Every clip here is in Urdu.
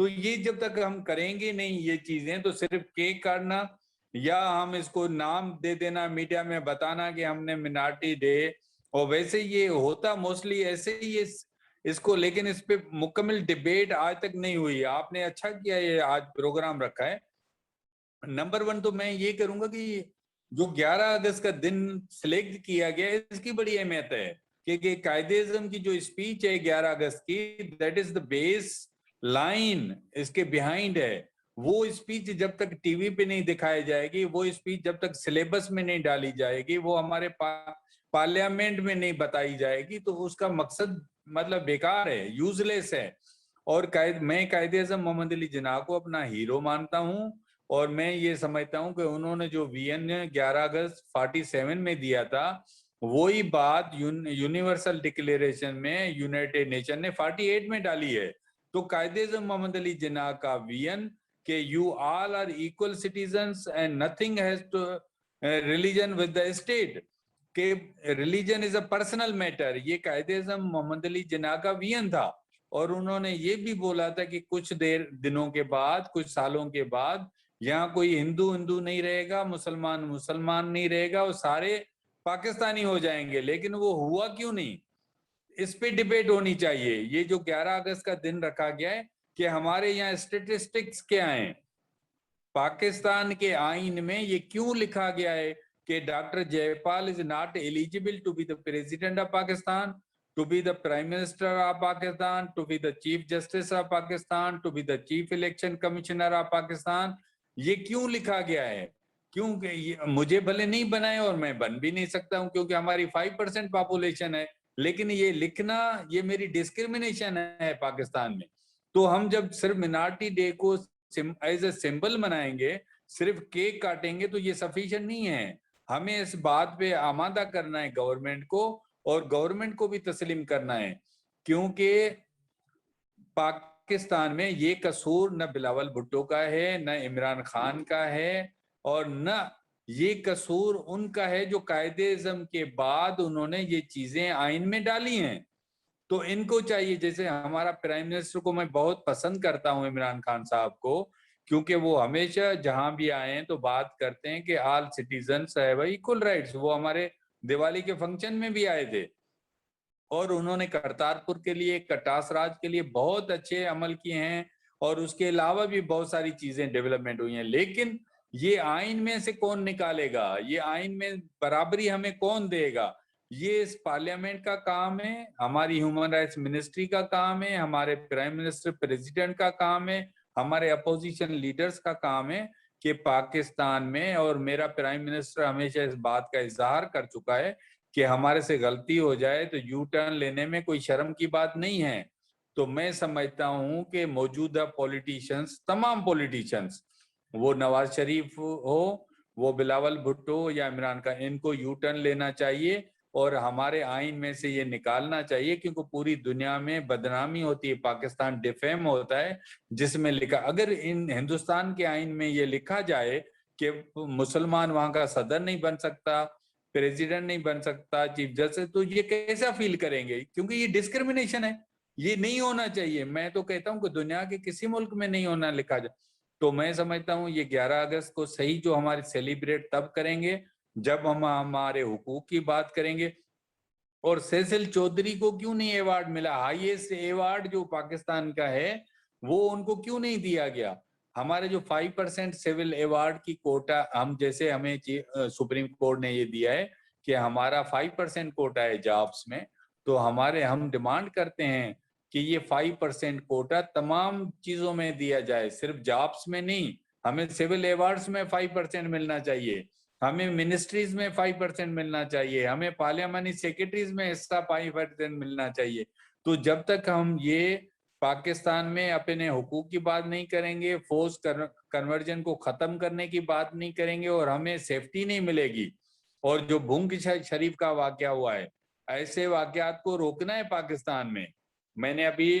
تو یہ جب تک ہم کریں گے نہیں یہ چیزیں، تو صرف کیک کاٹنا یا ہم اس کو نام دے دینا میڈیا میں بتانا کہ ہم نے منارٹی ڈے، اور ویسے یہ ہوتا موسٹلی ایسے ہی اس کو، لیکن اس پہ مکمل ڈیبیٹ آج تک نہیں ہوئی. آپ نے اچھا کیا یہ آج پروگرام رکھا ہے. نمبر 1 تو میں یہ کروں گا کہ جو 11 اگست کا دن سلیکٹ کیا گیا اس کی بڑی اہمیت ہے، کہ قائد اعظم کی جو اسپیچ ہے 11 اگست کی، that is the base line اس کے بیہائنڈ ہے. وہ اسپیچ جب تک ٹی وی پہ نہیں دکھائی جائے گی، وہ اسپیچ جب تک سلیبس میں نہیں ڈالی جائے گی، وہ ہمارے پارلیمنٹ میں نہیں بتائی جائے گی، تو اس کا مقصد مطلب بیکار ہے، یوز لیس ہے. اور میں قائد اعظم محمد علی جناح کو اپنا ہیرو مانتا ہوں، اور میں یہ سمجھتا ہوں کہ انہوں نے جو وین 11 اگست 47 میں دیا تھا، وہی بات یونیورسل ڈکلیریشن میں یونائٹڈ نیشن نے 48 میں ڈالی ہے. تو قائد اعظم محمد علی جناح کا وین کہ you all are equal citizens and nothing has to religion with the state, کہ religion is a personal matter, یہ قائد اعظم محمد علی جناح کا وین تھا. اور انہوں نے یہ بھی بولا تھا کہ کچھ دنوں کے بعد، کچھ سالوں کے بعد یہاں کوئی ہندو نہیں رہے گا، مسلمان نہیں رہے گا، وہ سارے پاکستانی ہو جائیں گے. لیکن وہ ہوا کیوں نہیں؟ اس پہ ڈیبیٹ ہونی چاہیے. یہ جو 11 اگست کا دن رکھا گیا ہے کہ ہمارے یہاں اسٹیٹسٹکس کیا ہیں، پاکستان کے آئین میں یہ کیوں لکھا گیا ہے کہ doctor Jai Pal is not eligible to be the president of Pakistan, to be the Prime Minister of Pakistan, to be the Chief Justice of Pakistan, to be the Chief Election Commissioner of Pakistan. یہ کیوں لکھا گیا ہے؟ کیونکہ مجھے بھلے نہیں بنائے اور میں بن بھی نہیں سکتا ہوں کیونکہ ہماری 5% پاپولیشن ہے، لیکن یہ لکھنا یہ میری ڈسکرمنیشن ہے پاکستان میں. تو ہم جب صرف منارٹی ڈے کو ایز اے سمبل منائیں گے، صرف کیک کاٹیں گے، تو یہ سفیشینٹ نہیں ہے. ہمیں اس بات پہ آمادہ کرنا ہے گورنمنٹ کو، اور گورنمنٹ کو بھی تسلیم کرنا ہے، کیونکہ پاکستان میں یہ قصور نہ بلاول بھٹو کا ہے، نہ عمران خان کا ہے، اور نہ یہ قصور ان کا ہے جو قائد اعظم کے بعد انہوں نے یہ چیزیں آئین میں ڈالی ہیں. تو ان کو چاہیے، جیسے ہمارا پرائم منسٹر کو میں بہت پسند کرتا ہوں عمران خان صاحب کو، کیونکہ وہ ہمیشہ جہاں بھی آئے ہیں تو بات کرتے ہیں کہ آل سٹیزنس ہیو ایکول رائٹس. وہ ہمارے دیوالی کے فنکشن میں بھی آئے تھے، اور انہوں نے کرتارپور کے لیے، کٹاس راج کے لیے بہت اچھے عمل کیے ہیں، اور اس کے علاوہ بھی بہت ساری چیزیں ڈیولپمنٹ ہوئی ہیں. لیکن یہ آئین میں سے کون نکالے گا؟ یہ آئین میں برابری ہمیں کون دے گا؟ یہ اس پارلیمنٹ کا کام ہے، ہماری ہیومن رائٹس منسٹری کا کام ہے، ہمارے پرائم منسٹر پریزیڈنٹ کا کام ہے، ہمارے اپوزیشن لیڈرز کا کام ہے کہ پاکستان میں، اور میرا پرائم منسٹر ہمیشہ اس بات کا اظہار کر چکا ہے کہ ہمارے سے غلطی ہو جائے تو یو ٹرن لینے میں کوئی شرم کی بات نہیں ہے. تو میں سمجھتا ہوں کہ موجودہ پولیٹیشنز، تمام پولیٹیشنز، وہ نواز شریف ہو، وہ بلاول بھٹو یا عمران خان، ان کو یو ٹرن لینا چاہیے اور ہمارے آئین میں سے یہ نکالنا چاہیے، کیونکہ پوری دنیا میں بدنامی ہوتی ہے، پاکستان ڈیفیم ہوتا ہے، جس میں لکھا، اگر ہندوستان کے آئین میں یہ لکھا جائے کہ مسلمان وہاں کا صدر نہیں بن سکتا، پریزیڈنٹ نہیں بن سکتا، چیف جسٹس، تو یہ کیسا فیل کریں گے؟ کیونکہ یہ ڈسکرمنیشن ہے، یہ نہیں ہونا چاہیے. میں تو کہتا ہوں کہ دنیا کے کسی ملک میں نہیں ہونا لکھا جائے. تو میں سمجھتا ہوں یہ 11 اگست کو صحیح جو ہماری سیلیبریٹ تب کریں گے جب ہم ہمارے حقوق کی بات کریں گے. اور سیسل چودھری کو کیوں نہیں ایوارڈ ملا؟ ہائیسٹ ایوارڈ جو پاکستان کا ہے وہ ان کو کیوں نہیں دیا گیا؟ ہمارے جو 5% سول ایوارڈ کی کوٹا، ہم جیسے ہمیں سپریم کورٹ نے یہ دیا ہے کہ ہمارا 5% کوٹا ہے جابس میں، تو ہم ڈیمانڈ کرتے ہیں کہ یہ 5% کوٹا تمام چیزوں میں دیا جائے، صرف جابس میں نہیں. ہمیں سول ایوارڈز میں 5% ملنا چاہیے، ہمیں منسٹریز میں 5% ملنا چاہیے، ہمیں پارلیمانی سیکرٹریز میں حصہ 5% ملنا چاہیے. تو جب تک ہم یہ پاکستان میں اپنے حقوق کی بات نہیں کریں گے، فورس کنورژن کو ختم کرنے کی بات نہیں کریں گے، اور ہمیں سیفٹی نہیں ملے گی. اور جو بھنگ شریف کا واقعہ ہوا ہے، ایسے واقعات کو روکنا ہے پاکستان میں. میں نے ابھی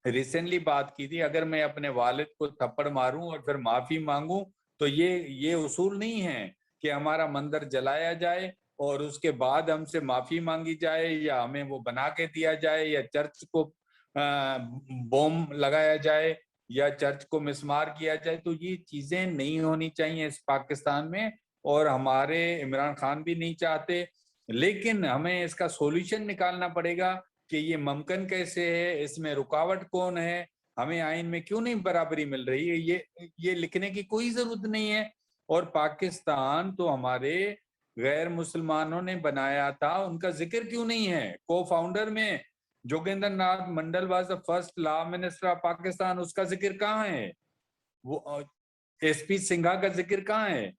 ریسنٹلی بات کی تھی، اگر میں اپنے والد کو تھپڑ ماروں اور پھر معافی مانگوں تو یہ اصول نہیں ہے کہ ہمارا مندر جلایا جائے اور اس کے بعد ہم سے معافی مانگی جائے، یا ہمیں وہ بنا کے دیا جائے، یا چرچ کو بوم لگایا جائے. یا چرچ کو مسمار کیا جائے. تو یہ چیزیں نہیں ہونی چاہیے اس پاکستان میں, اور ہمارے عمران خان بھی نہیں چاہتے. لیکن ہمیں اس کا سولوشن نکالنا پڑے گا کہ یہ ممکن کیسے ہے, اس میں رکاوٹ کون ہے, ہمیں آئین میں کیوں نہیں برابری مل رہی ہے. یہ لکھنے کی کوئی ضرورت نہیں ہے. اور پاکستان تو ہمارے غیر مسلمانوں نے بنایا تھا, ان کا ذکر کیوں نہیں ہے؟ کو فاؤنڈر میں Jogendra Nath Mandal was the first law minister of Pakistan, اس کا ذکر کہاں ہے؟ وہ ایس پی سنگھا کا ذکر کہاں ہے؟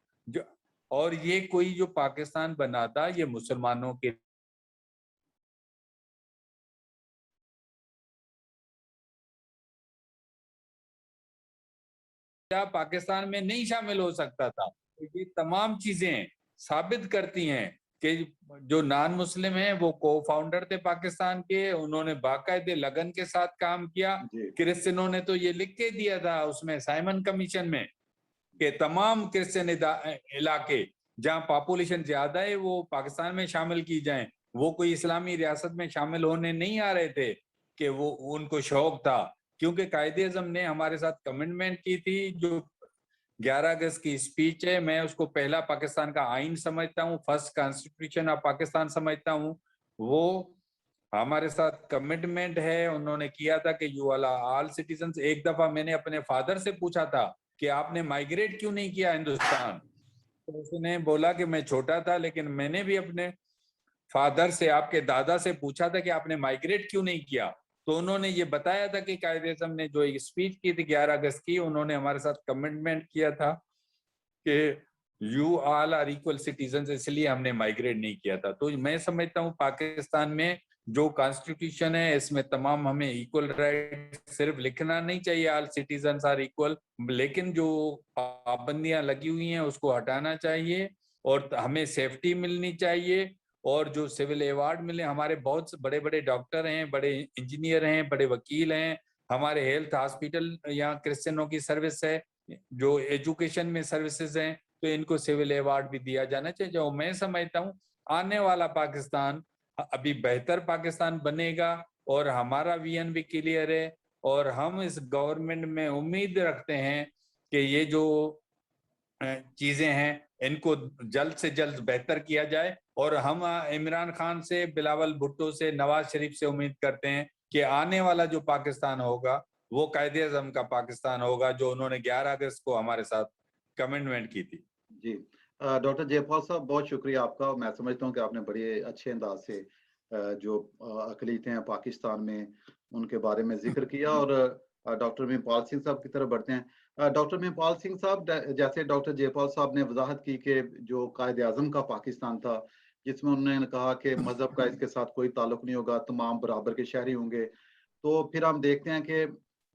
اور یہ کوئی جو پاکستان بنا تھا یہ مسلمانوں کے پاکستان میں نہیں شامل ہو سکتا تھا. یہ تمام چیزیں ثابت کرتی ہیں کہ جو نان مسلم ہیں وہ کو فاؤنڈر تھے پاکستان کے, انہوں نے باقاعدے لگن کے ساتھ کام کیا. کرسچنوں نے تو یہ لکھ کے دیا تھا اس میں سائمن کمیشن میں کہ تمام کرسچن علاقے جہاں پاپولیشن زیادہ ہے وہ پاکستان میں شامل کی جائیں. وہ کوئی اسلامی ریاست میں شامل ہونے نہیں آ رہے تھے کہ وہ ان کو شوق تھا, کیونکہ قائد اعظم نے ہمارے ساتھ کمٹمنٹ کی تھی. جو 11 اگست کی اسپیچ ہے, میں اس کو پہلا پاکستان کا آئین سمجھتا ہوں, فرسٹ کانسٹیٹیوشن آف پاکستان سمجھتا ہوں. وہ ہمارے ساتھ کمٹمنٹ ہے, انہوں نے کیا تھا کہ یو آل سٹیزنز. ایک دفعہ میں نے اپنے فادر سے پوچھا تھا کہ آپ نے مائیگریٹ کیوں نہیں کیا ہندوستان؟ تو اس نے بولا کہ میں چھوٹا تھا, لیکن میں نے بھی اپنے فادر سے, آپ کے دادا سے پوچھا تھا کہ آپ نے مائیگریٹ کیوں نہیں کیا. تو انہوں نے یہ بتایا تھا کہ قائد اعظم نے جو ایک اسپیچ کی تھی 11 اگست کی, انہوں نے ہمارے ساتھ کمٹمنٹ کیا تھا کہ you all are equal citizens, اس لیے ہم نے مائیگریٹ نہیں کیا تھا. تو میں سمجھتا ہوں پاکستان میں جو کانسٹیٹیوشن ہے اس میں تمام ہمیں ایکول رائٹ, صرف لکھنا نہیں چاہیے آل سٹیزنز آر ایکول, لیکن جو پابندیاں لگی ہوئی ہیں اس کو ہٹانا چاہیے, اور ہمیں سیفٹی ملنی چاہیے. اور جو سول ایوارڈ ملے, ہمارے بہت بڑے بڑے ڈاکٹر ہیں, بڑے انجینئر ہیں, بڑے وکیل ہیں, ہمارے ہیلتھ ہاسپٹل یہاں کرسچنوں کی سروس ہے, جو ایجوکیشن میں سروسز ہیں, تو ان کو سول ایوارڈ بھی دیا جانا چاہیے. جو میں سمجھتا ہوں آنے والا پاکستان ابھی بہتر پاکستان بنے گا, اور ہمارا ویژن بھی کلیئر ہے, اور ہم اس گورنمنٹ میں امید رکھتے ہیں کہ یہ جو چیزیں ہیں ان کو جلد سے جلد بہتر کیا جائے. اور ہم عمران خان سے, بلاول بھٹو سے, نواز شریف سے امید کرتے ہیں کہ آنے والا جو پاکستان ہوگا وہ قائد اعظم کا پاکستان ہوگا, جو انہوں نے 11 اگست کو ہمارے ساتھ کمٹمنٹ کی تھی. جی ڈاکٹر جے پال صاحب, بہت شکریہ آپ کا. میں سمجھتا ہوں کہ آپ نے بڑے اچھے انداز سے جو اقلیتیں ہیں پاکستان میں ان کے بارے میں ذکر کیا. اور ڈاکٹر میم پال سنگھ صاحب کی طرف بڑھتے ہیں. ڈاکٹر میم پال سنگھ صاحب, جیسے ڈاکٹر جے پال صاحب نے وضاحت کی کہ جو قائد اعظم کا پاکستان تھا جس میں انہوں نے کہا کہ مذہب کا اس کے ساتھ کوئی تعلق نہیں ہوگا, تمام برابر کے شہری ہوں گے, تو پھر ہم دیکھتے ہیں کہ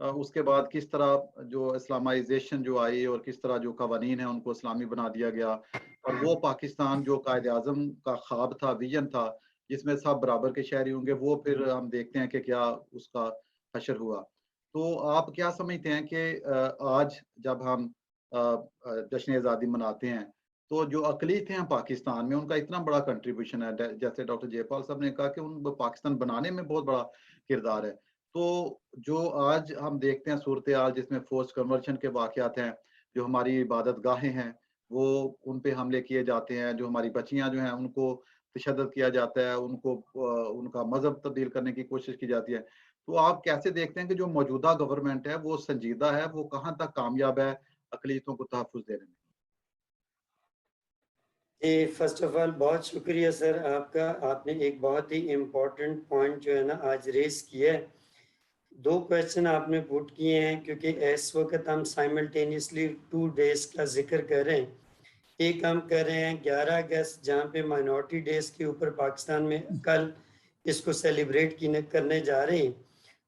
اس کے بعد کس طرح جو اسلامائزیشن جو آئی اور کس طرح جو قوانین ہیں ان کو اسلامی بنا دیا گیا, اور وہ پاکستان جو قائد اعظم کا خواب تھا, ویژن تھا, جس میں سب برابر کے شہری ہوں گے, وہ پھر ہم دیکھتے ہیں کہ کیا اس کا حشر ہوا. تو آپ کیا سمجھتے ہیں کہ آج جب ہم جشن آزادی مناتے ہیں تو جو اقلیتیں ہیں پاکستان میں ان کا اتنا بڑا کنٹریبیوشن ہے, جیسے ڈاکٹر جے پال صاحب نے کہا کہ ان پاکستان بنانے میں بہت بڑا کردار ہے, تو جو آج ہم دیکھتے ہیں صورتحال جس میں فورس کنورشن کے واقعات ہیں, جو ہماری عبادت گاہیں ہیں وہ ان پہ حملے کیے جاتے ہیں, جو ہماری بچیاں جو ہیں ان کو تشدد کیا جاتا ہے, ان کو ان کا مذہب تبدیل کرنے کی کوشش کی جاتی ہے, تو آپ کیسے دیکھتے ہیں کہ جو موجودہ گورنمنٹ ہے وہ سنجیدہ ہے, وہ کہاں تک کامیاب ہے اقلیتوں کو تحفظ دینے میں؟ جی فرسٹ آف آل بہت شکریہ سر آپ کا. آپ نے ایک بہت ہی امپورٹنٹ پوائنٹ جو ہے نا آج ریز کیا ہے. 2 کویسچن آپ نے پوٹ کیے ہیں, کیونکہ اس وقت ہم سائملٹینیسلی 2 ڈیز کا ذکر کر رہے ہیں. ایک ہم کر رہے ہیں 11 اگست جہاں پہ مائنورٹی ڈیز کے اوپر پاکستان میں کل اس کو سیلیبریٹ کرنے جا رہے ہیں,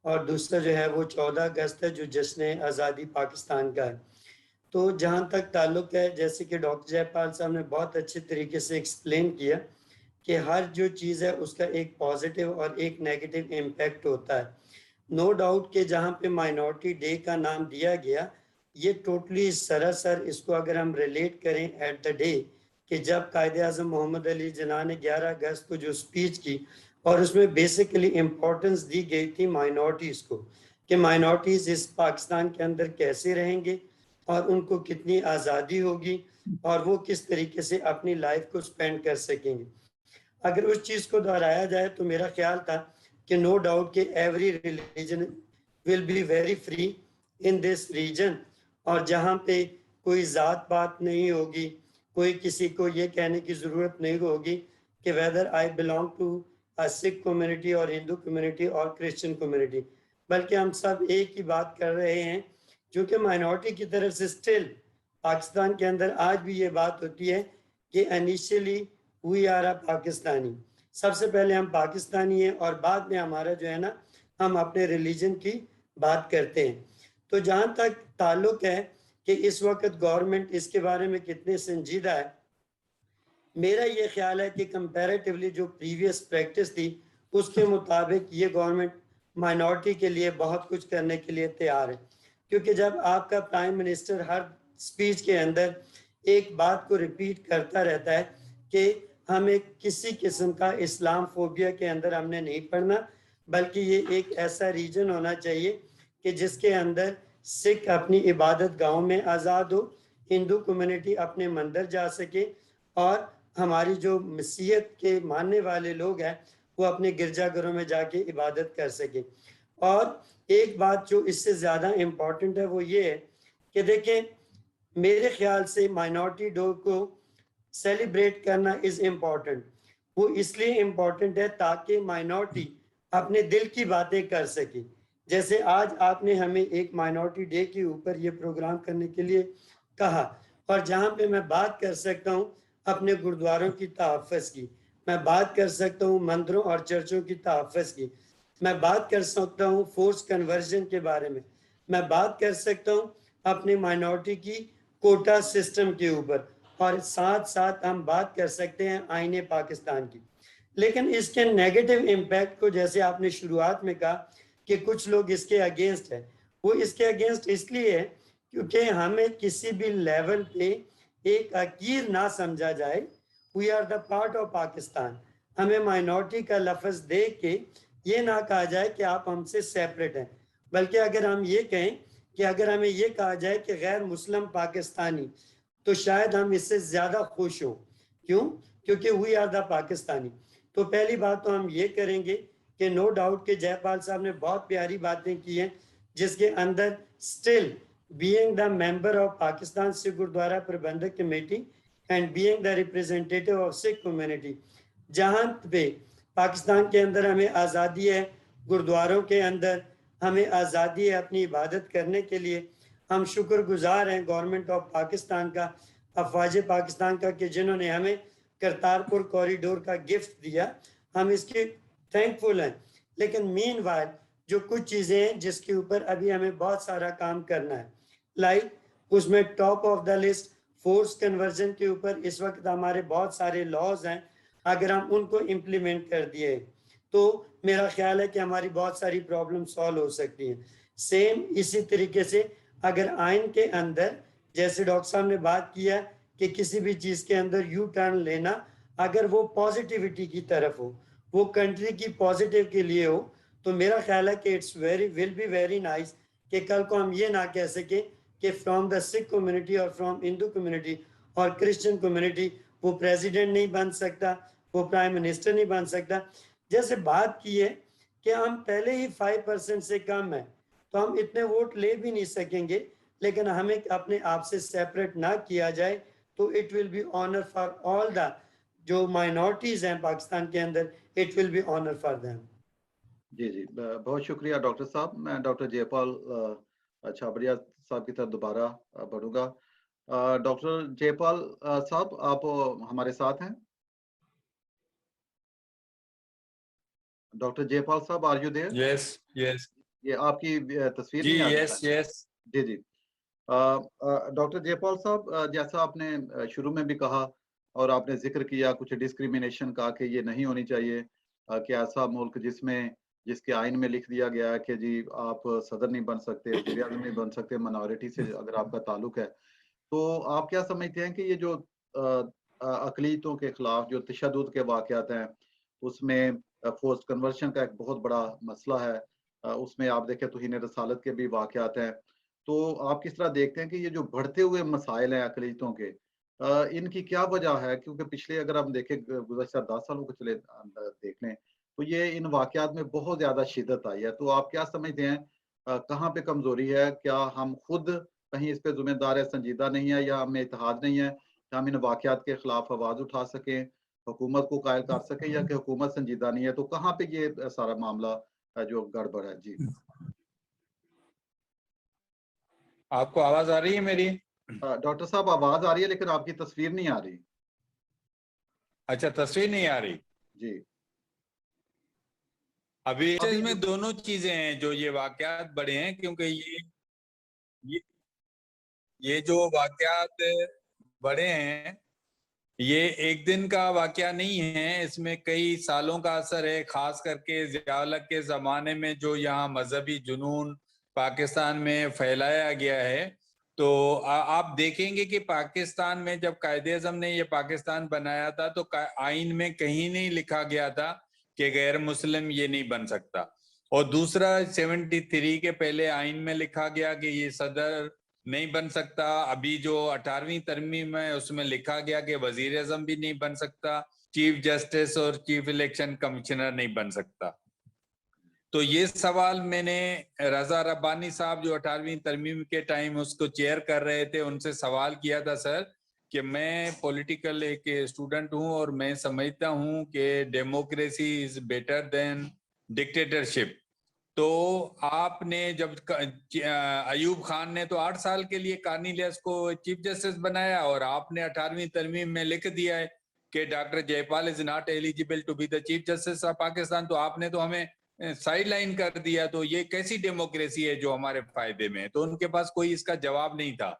اور دوسرا جو ہے وہ 14 اگست ہے جو جشن آزادی پاکستان کا ہے. تو جہاں تک تعلق ہے, جیسے کہ ڈاکٹر جے پال صاحب نے بہت اچھے طریقے سے ایکسپلین کیا کہ ہر جو چیز ہے اس کا ایک پازیٹیو اور ایک نیگیٹو امپیکٹ ہوتا ہے. نو ڈاؤٹ کہ جہاں پہ مائنورٹی ڈے کا نام دیا گیا, یہ ٹوٹلی سراسر اس کو اگر ہم ریلیٹ کریں ایٹ دا ڈے کہ جب قائد اعظم محمد علی جناح نے 11 اگست کو جو اسپیچ کی, اور اس میں بیسیکلی امپورٹنس دی گئی تھی مائنورٹیز کو, کہ مائنورٹیز اس پاکستان کے اندر کیسے رہیں گے اور ان کو کتنی آزادی ہوگی اور وہ کس طریقے سے اپنی لائف کو سپینڈ کر سکیں گے. اگر اس چیز کو دہرایا جائے تو میرا خیال تھا کہ نو ڈاؤٹ کہ every religion will be very free in this region, اور جہاں پہ کوئی ذات پات نہیں ہوگی, کوئی کسی کو یہ کہنے کی ضرورت نہیں ہوگی کہ whether I belong to Sikh community اور ہندو کمیونٹی اور کرسچن کمیونٹی, بلکہ ہم سب ایک ہی بات کر رہے ہیں. کیونکہ مائنورٹی کی طرف سے اسٹل پاکستان کے اندر آج بھی یہ بات ہوتی ہے کہ انیشلی وی آر اے پاکستانی, سب سے پہلے ہم پاکستانی ہیں اور بعد میں ہمارا جو ہے نا ہم اپنے ریلیجن کی بات کرتے ہیں. تو جہاں تک تعلق ہے کہ اس وقت گورنمنٹ اس کے بارے میں کتنے سنجیدہ ہے, میرا یہ خیال ہے کہ کمپیریٹیولی جو پریویس پریکٹس تھی اس کے مطابق یہ گورنمنٹ مائنورٹی کے لیے بہت کچھ کرنے کے لیے تیار ہے. کیونکہ جب آپ کا پرائم منسٹر ہر سپیچ کے اندر ایک بات کو ریپیٹ کرتا رہتا ہے کہ ہمیں کسی قسم کا اسلام فوبیا کے اندر ہم نے نہیں پڑھنا, بلکہ یہ ایک ایسا ریجن ہونا چاہیے کہ جس کے اندر سکھ اپنی عبادت گاہوں میں آزاد ہو, ہندو کمیونٹی اپنے مندر جا سکے, اور ہماری جو مسیحیت کے ماننے والے لوگ ہیں وہ اپنے گرجا گھروں میں جا کے عبادت کر سکے. اور ایک بات جو اس سے زیادہ امپورٹنٹ ہے وہ یہ ہے کہ دیکھیں میرے خیال سے مائنورٹی ڈے کو سیلیبریٹ کرنا از امپورٹنٹ. وہ اس لیے امپورٹنٹ ہے تاکہ مائنورٹی اپنے دل کی باتیں کر سکے. جیسے آج آپ نے ہمیں ایک مائنورٹی ڈے کے اوپر یہ پروگرام کرنے کے لیے کہا, اور جہاں پہ میں بات کر سکتا ہوں اپنے گردواروں کی تحفظ کی, میں بات کر سکتا ہوں مندروں اور چرچوں کی تحفظ کی, میں بات کر سکتا ہوں فورس کنورژن کے بارے میں, میں بات کر سکتا ہوں اپنے مائنورٹی کی کوٹا سسٹم کے اوپر, اور ساتھ ساتھ ہم بات کر سکتے ہیں آئین پاکستان کی. لیکن اس کے نیگیٹو امپیکٹ کو جیسے آپ نے شروعات میں کہا کہ کچھ لوگ اس کے اگینسٹ ہیں, وہ اس کے اگینسٹ اس لیے ہے کیونکہ ہمیں کسی بھی لیول پہ ایک حقیر نہ سمجھا جائے. We are the part of Pakistan. ہمیں مائنورٹی کا لفظ دے کے یہ نہ کہا جائے کہ آپ ہم سے سیپریٹ ہیں, بلکہ اگر ہم یہ کہیں کہ اگر ہمیں یہ کہا جائے کہ غیر مسلم پاکستانی, تو شاید ہم اس سے زیادہ خوش ہوں. کیوں؟ کیونکہ وی آر دا پاکستانی. تو پہلی بات تو ہم یہ کریں گے کہ نو ڈاؤٹ کہ جے پال صاحب نے بہت پیاری باتیں کی ہیں, جس کے اندر still being the member of Pakistan Sikh Gurdwara Prabandhak Committee and being the representative of Sikh community, جہاں پہ پاکستان کے اندر ہمیں آزادی ہے, گردواروں کے اندر ہمیں آزادی ہے اپنی عبادت کرنے کے لیے. ہم شکر گزار ہیں گورنمنٹ آف پاکستان کا, افواج پاکستان کا, کہ جنہوں نے ہمیں کرتارپور کوریڈور کا گفٹ دیا, ہم اس کے تھینکفل ہیں. لیکن مین وائل جو کچھ چیزیں ہیں جس کے اوپر ابھی ہمیں بہت سارا کام کرنا ہے, لائک اس میں top of the list force conversion کے اوپر اس وقت ہمارے بہت سارے لاز ہیں. اگر ہم ان کو امپلیمنٹ کر دیے تو میرا خیال ہے کہ ہماری بہت ساری پرابلم سالو ہو سکتی ہیں. سیم اسی طریقے سے اگر آئین کے اندر جیسے ڈاکٹر صاحب نے بات کیا کہ کسی بھی چیز کے اندر یو ٹرن لینا, اگر وہ پازیٹیوٹی کی طرف ہو, وہ کنٹری کی پازیٹیو کے لیے ہو, تو میرا خیال ہے کہ it's will be very nice کہ کل کو ہم یہ نہ کہہ سکیں کہ فرام دا سکھ کمیونٹی اور فرام ہندو کمیونٹی اور کرسچن کمیونٹی وہ پریزیڈنٹ نہیں بن سکتا, وہ پرائم منسٹر نہیں بن سکتا. جیسے بات کی ہے کہ ہم پہلے ہی 5% سے کم ہیں, تو ہم اتنے ووٹ لے بھی نہیں سکیں گے, لیکن ہمیں اپنے آپ سے سیپریٹ نہ کیا جائے تو it will be honour for all the جو مائنورٹیز ہیں پاکستان کے اندر, it will be honour for them. جی جی بہت شکریہ ڈاکٹر صاحب. میں ڈاکٹر جے پال چھابڑیا صاحب کی طرف دوبارہ بڑھوں گا. ڈاکٹر جے پال صاحب آپ ہمارے ساتھ ہیں؟ ڈاکٹر جے پال صاحب آر یو دیئر؟ یس یس. یہ آپ کی تصویر جی نہیں آ رہی. یس یس. جی جی ڈاکٹر جے پال صاحب, جیسا آپ نے شروع میں بھی کہا اور آپ نے ذکر کیا کچھ ڈسکریمنیشن کا کہ یہ نہیں ہونی چاہیے, کہ ایسا ملک جس کے آئین میں لکھ دیا گیا ہے کہ جی آپ صدر نہیں بن سکتے, وزیر اعظم نہیں بن سکتے مائنورٹی سے اگر آپ کا تعلق ہے, تو آپ کیا سمجھتے ہیں کہ یہ جو اقلیتوں کے خلاف جو تشدد کے واقعات ہیں اس میں فورس کنورژن کا ایک بہت بڑا مسئلہ ہے, اس میں آپ دیکھیں توہین رسالت کے بھی واقعات ہیں. تو آپ کس طرح دیکھتے ہیں کہ یہ جو بڑھتے ہوئے مسائل ہیں اقلیتوں کے، ان کی کیا وجہ ہے؟ کیونکہ پچھلے اگر ہم دیکھیں گزشتہ 10 سالوں کو چلے دیکھ لیں تو یہ ان واقعات میں بہت زیادہ شدت آئی ہے. تو آپ کیا سمجھتے ہیں کہاں پہ کمزوری ہے؟ کیا ہم خود کہیں اس پہ ذمہ دار ہے، سنجیدہ نہیں ہے، یا ہمیں اتحاد نہیں ہے کہ ہم ان واقعات کے خلاف آواز اٹھا سکیں، حکومت کو قائل کر سکیں، یا کہ حکومت سنجیدہ نہیں ہے؟ تو کہاں پہ یہ سارا معاملہ جو گڑبڑ ہے؟ جی آپ کو آواز آ رہی ہے میری؟ ڈاکٹر صاحب آواز آ رہی ہے لیکن آپ کی تصویر نہیں آ رہی. اچھا تصویر نہیں آ رہی. جی ابھی اس میں دونوں چیزیں ہیں جو یہ واقعات بڑے ہیں، کیونکہ یہ جو واقعات بڑے ہیں یہ ایک دن کا واقعہ نہیں ہے، اس میں کئی سالوں کا اثر ہے. خاص کر کے ضیاء الحق کے زمانے میں جو یہاں مذہبی جنون پاکستان میں پھیلایا گیا ہے، تو آپ دیکھیں گے کہ پاکستان میں جب قائد اعظم نے یہ پاکستان بنایا تھا تو آئین میں کہیں نہیں لکھا گیا تھا کہ غیر مسلم یہ نہیں بن سکتا. اور دوسرا 73 کے پہلے آئین میں لکھا گیا کہ یہ صدر نہیں بن سکتا. ابھی جو 18ویں ترمیم ہے اس میں لکھا گیا کہ وزیر اعظم بھی نہیں بن سکتا، چیف جسٹس اور چیف الیکشن کمشنر نہیں بن سکتا. تو یہ سوال میں نے رضا ربانی صاحب جو 18ویں ترمیم کے ٹائم اس کو چیئر کر رہے تھے ان سے سوال کیا تھا، سر کہ میں پولیٹیکل ایک اسٹوڈنٹ ہوں اور میں سمجھتا ہوں کہ democracy is better than dictatorship. تو آپ نے جب ایوب خان نے تو 8 سال کے لیے کارنیلیس کو چیف جسٹس بنایا، اور آپ نے 18ویں ترمیم میں لکھ دیا ہے کہ doctor Jai Pal is not eligible to be the chief justice of Pakistan. تو آپ نے تو ہمیں سائیڈ لائن کر دیا. تو یہ کیسی ڈیموکریسی ہے جو ہمارے فائدے میں؟ تو ان کے پاس کوئی اس کا جواب نہیں تھا،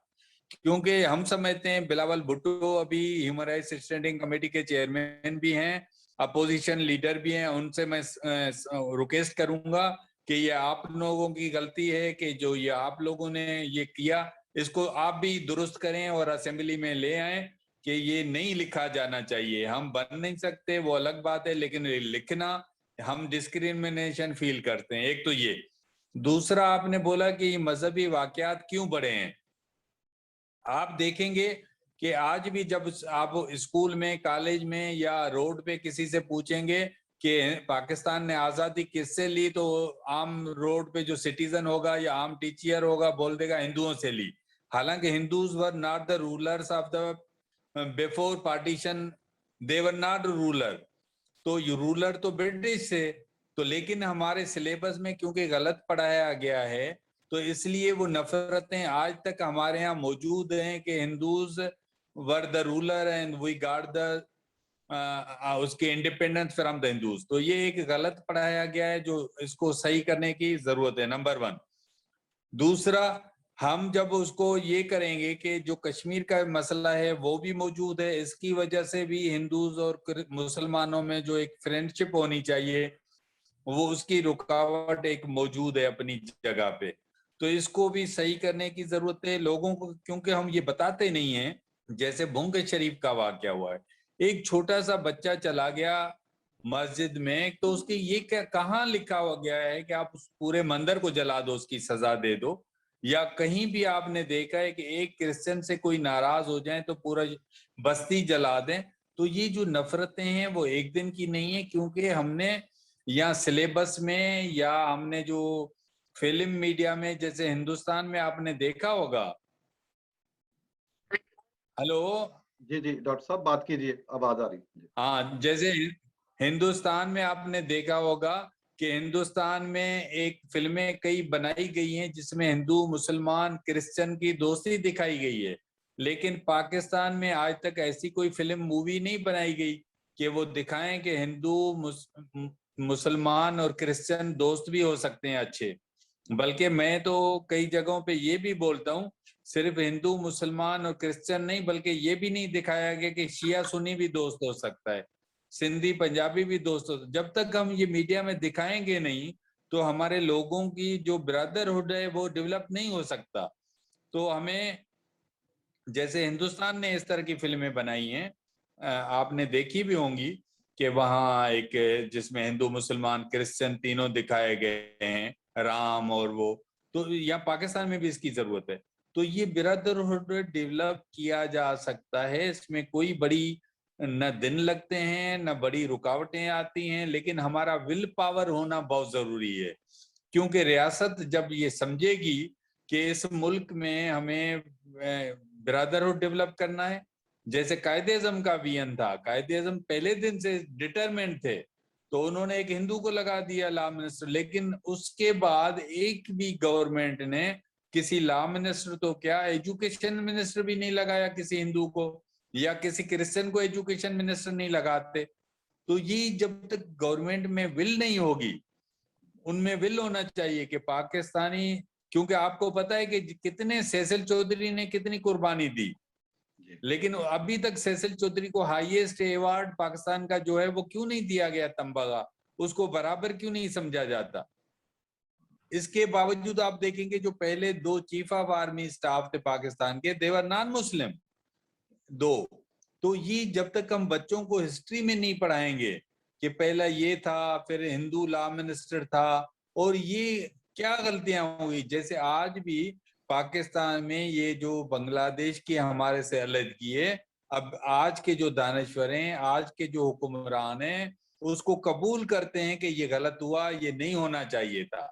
کیونکہ ہم سمجھتے ہیں بلاول بھٹو ابھی ہیومن رائٹس اسٹینڈنگ کمیٹی کے چیئرمین بھی ہیں، اپوزیشن لیڈر بھی ہیں. ان سے میں ریکویسٹ کروں گا کہ یہ آپ لوگوں کی غلطی ہے کہ جو یہ آپ لوگوں نے یہ کیا اس کو آپ بھی درست کریں اور اسمبلی میں لے آئیں کہ یہ نہیں لکھا جانا چاہیے. ہم بن نہیں سکتے وہ الگ بات ہے، لیکن لکھنا ہم ڈسکریمنیشن فیل کرتے ہیں. ایک تو یہ. دوسرا آپ نے بولا کہ یہ مذہبی واقعات کیوں بڑھے ہیں. آپ دیکھیں گے کہ آج بھی جب آپ اسکول میں، کالج میں یا روڈ پہ کسی سے پوچھیں گے کہ پاکستان نے آزادی کس سے لی، تو عام روڈ پہ جو سٹیزن ہوگا یا عام ٹیچر ہوگا بول دے گا ہندوؤں سے لی. حالانکہ Hindus were not the rulers of the before partition, they were not ruler. تو یہ رولر تو برٹش سے، تو لیکن ہمارے سلیبس میں کیونکہ غلط پڑھایا گیا ہے تو اس لیے وہ نفرتیں آج تک ہمارے ہاں موجود ہیں کہ Hindus were the ruler and we got the اس کے انڈیپینڈنس فرام دا ہندوز. تو یہ ایک غلط پڑھایا گیا ہے جو اس کو صحیح کرنے کی ضرورت ہے، نمبر 1. دوسرا، ہم جب اس کو یہ کریں گے کہ جو کشمیر کا مسئلہ ہے وہ بھی موجود ہے، اس کی وجہ سے بھی ہندوز اور مسلمانوں میں جو ایک فرینڈشپ ہونی چاہیے وہ اس کی رکاوٹ ایک موجود ہے اپنی جگہ پہ. تو اس کو بھی صحیح کرنے کی ضرورت ہے لوگوں کو، کیونکہ ہم یہ بتاتے نہیں ہیں. جیسے بھونگ شریف کا واقعہ ہوا ہے، ایک چھوٹا سا بچہ چلا گیا مسجد میں، تو اس کی یہ کہاں لکھا ہوا گیا ہے کہ آپ اس پورے مندر کو جلا دو، اس کی سزا دے دو؟ یا کہیں بھی آپ نے دیکھا ہے کہ ایک کرسچن سے کوئی ناراض ہو جائے تو پورا بستی جلا دیں؟ تو یہ جو نفرتیں ہیں وہ ایک دن کی نہیں ہے، کیونکہ ہم نے یا سلیبس میں یا ہم نے جو فلم میڈیا میں، جیسے ہندوستان میں آپ نے دیکھا ہوگا. ہلو جی جی ڈاکٹر صاحب بات کیجیے، آواز آ رہی. ہاں، جیسے ہندوستان میں آپ نے دیکھا ہوگا کہ ہندوستان میں ایک فلمیں کئی بنائی گئی ہیں جس میں ہندو، مسلمان، کرسچن کی دوستی دکھائی گئی ہے، لیکن پاکستان میں آج تک ایسی کوئی فلم مووی نہیں بنائی گئی کہ وہ دکھائیں کہ ہندو، مسلمان اور کرسچن دوست بھی ہو سکتے ہیں اچھے. بلکہ میں تو کئی جگہوں پہ یہ بھی بولتا ہوں صرف ہندو، مسلمان اور کرسچن نہیں، بلکہ یہ بھی نہیں دکھایا گیا کہ شیعہ سنی بھی دوست ہو سکتا ہے، سندھی پنجابی بھی دوست ہو. جب تک ہم یہ میڈیا میں دکھائیں گے نہیں تو ہمارے لوگوں کی جو برادرہڈ ہے وہ ڈیولپ نہیں ہو سکتا. تو ہمیں، جیسے ہندوستان نے اس طرح کی فلمیں بنائی ہیں، آپ نے دیکھی بھی ہوں گی کہ وہاں ایک جس میں ہندو، مسلمان، کرسچن تینوں دکھائے گئے ہیں، رام اور وہ، تو یہاں پاکستان میں بھی اس کی ضرورت ہے. تو یہ برادرہڈ ڈیولپ کیا جا سکتا ہے، اس میں کوئی بڑی نہ دن لگتے ہیں نہ بڑی رکاوٹیں آتی ہیں، لیکن ہمارا ول پاور ہونا بہت ضروری ہے. کیونکہ ریاست جب یہ سمجھے گی کہ اس ملک میں ہمیں برادرہڈ ڈیولپ کرنا ہے، جیسے قائد اعظم کا ویژن تھا، قائد اعظم پہلے دن سے ڈٹرمنٹ تھے، تو انہوں نے ایک ہندو کو لگا دیا لا منسٹر، لیکن اس کے بعد ایک بھی گورنمنٹ نے کسی لا منسٹر تو کیا ایجوکیشن منسٹر بھی نہیں لگایا کسی ہندو کو، یا کسی کرسچن کو ایجوکیشن منسٹر نہیں لگاتے. تو یہ جب تک گورنمنٹ میں ول نہیں ہوگی، ان میں ول ہونا چاہیے کہ پاکستانی، کیونکہ آپ کو پتا ہے کہ کتنے سیسل چودھری نے کتنی قربانی دی، لیکن ابھی تک سیسل چودھری کو ہائیسٹ ایوارڈ پاکستان کا جو ہے وہ کیوں نہیں دیا گیا تمغہ، اس کو برابر کیوں نہیں سمجھا جاتا. اس کے باوجود آپ دیکھیں گے جو پہلے 2 چیف آف آرمی سٹاف تھے پاکستان کے، دے ور نان مسلم 2. تو یہ جب تک ہم بچوں کو ہسٹری میں نہیں پڑھائیں گے کہ پہلا یہ تھا، پھر ہندو لا منسٹر تھا، اور یہ کیا غلطیاں ہوئی. جیسے آج بھی پاکستان میں یہ جو بنگلہ دیش کی ہمارے سے علیحدگی ہے، اب آج کے جو دانشور ہیں، آج کے جو حکمران ہیں، اس کو قبول کرتے ہیں کہ یہ غلط ہوا، یہ نہیں ہونا چاہیے تھا.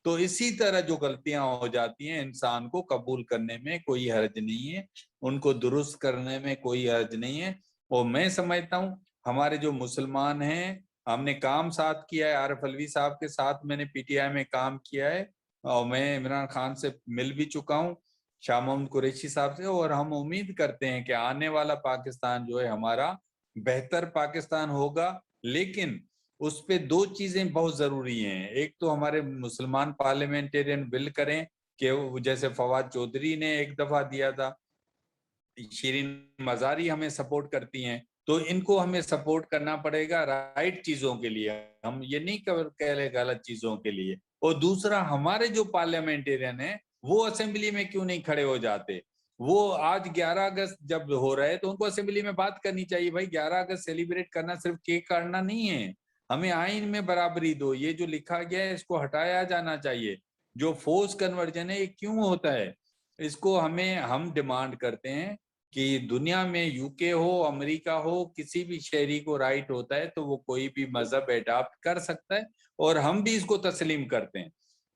تو اسی طرح جو غلطیاں ہو جاتی ہیں، انسان کو قبول کرنے میں کوئی حرج نہیں ہے، ان کو درست کرنے میں کوئی حرج نہیں ہے. اور میں سمجھتا ہوں ہمارے جو مسلمان ہیں، ہم نے کام ساتھ کیا ہے، عارف علوی صاحب کے ساتھ میں نے پی ٹی آئی میں کام کیا ہے، اور میں عمران خان سے مل بھی چکا ہوں، شاہ محمود قریشی صاحب سے، اور ہم امید کرتے ہیں کہ آنے والا پاکستان جو ہے ہمارا بہتر پاکستان ہوگا. لیکن اس پہ 2 چیزیں بہت ضروری ہیں. ایک تو ہمارے مسلمان پارلیمنٹیرین بل کریں، کہ جیسے فواد چودھری نے ایک دفعہ دیا تھا، شیرین مزاری ہمیں سپورٹ کرتی ہیں، تو ان کو ہمیں سپورٹ کرنا پڑے گا رائٹ چیزوں کے لیے، ہم یہ نہیں کہہ رہے غلط چیزوں کے لیے. اور دوسرا، ہمارے جو پارلیمنٹیرین ہیں وہ اسمبلی میں کیوں نہیں کھڑے ہو جاتے؟ وہ آج 11 اگست جب ہو رہا ہے تو ان کو اسمبلی میں بات کرنی چاہیے، بھائی 11 اگست سیلیبریٹ کرنا صرف کیک کاٹنا نہیں ہے، ہمیں آئین میں برابری دو. یہ جو لکھا گیا ہے اس کو ہٹایا جانا چاہیے. جو فورس کنورژن ہے یہ کیوں ہوتا ہے؟ اس کو ہم ڈیمانڈ کرتے ہیں کہ دنیا میں یو کے ہو، امریکہ ہو، کسی بھی شہری کو رائٹ ہوتا ہے تو وہ کوئی بھی مذہب اڈاپٹ کر سکتا ہے، اور ہم بھی اس کو تسلیم کرتے ہیں.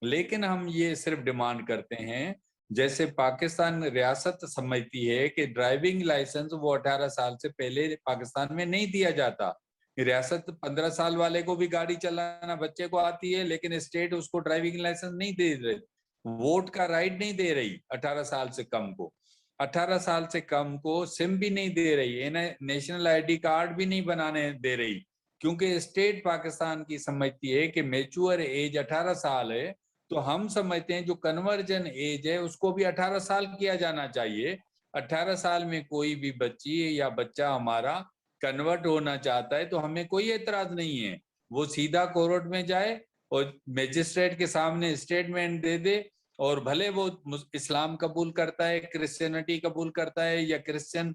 لیکن ہم یہ صرف ڈیمانڈ کرتے ہیں، جیسے پاکستان ریاست سمجھتی ہے کہ ڈرائیونگ لائسنس وہ 18 سال سے پہلے پاکستان میں نہیں دیا جاتا. ریاست 15 سال والے کو بھی گاڑی چلانا بچے کو آتی ہے، لیکن اسٹیٹ اس کو ڈرائیونگ لائسنس نہیں دے رہی، ووٹ کا رائٹ نہیں دے رہی 18 سال سے کم کو، 18 سال سے کم کو سم بھی نہیں دے رہی، نیشنل آئی ڈی کارڈ بھی نہیں بنانے دے رہی، کیونکہ اسٹیٹ پاکستان کی سمجھتی ہے کہ میچور ایج 18 سال ہے. تو ہم سمجھتے ہیں جو کنورجن ایج ہے اس کو بھی 18 سال کیا جانا چاہیے. 18 سال میں کوئی بھی بچی یا بچہ ہمارا کنورٹ ہونا چاہتا ہے تو ہمیں کوئی اعتراض نہیں ہے، وہ سیدھا کورٹ میں جائے اور میجسٹریٹ کے سامنے اسٹیٹمنٹ دے دے، اور بھلے وہ اسلام قبول کرتا ہے، کرسچینٹی قبول کرتا ہے، یا کرسچن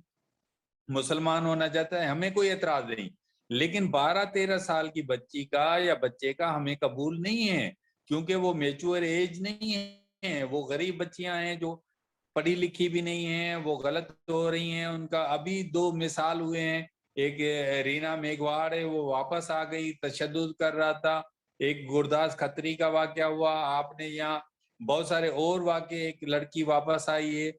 مسلمان ہونا چاہتا ہے، ہمیں کوئی اعتراض نہیں. لیکن 12-13 سال کی بچی کا یا بچے کا ہمیں قبول نہیں ہے، کیونکہ وہ میچور ایج نہیں ہے. وہ غریب بچیاں ہیں جو پڑھی لکھی بھی نہیں ہیں، وہ غلط ہو رہی ہیں. ان کا ابھی 2 مثال ہوئے ہیں، ایک رینا میگھواڑ ہے، وہ واپس آ گئی، تشدد کر رہا تھا. ایک گرداس کھتری کا واقعہ ہوا، آپ نے یہاں بہت سارے اور واقعے، ایک لڑکی واپس آئی ہے.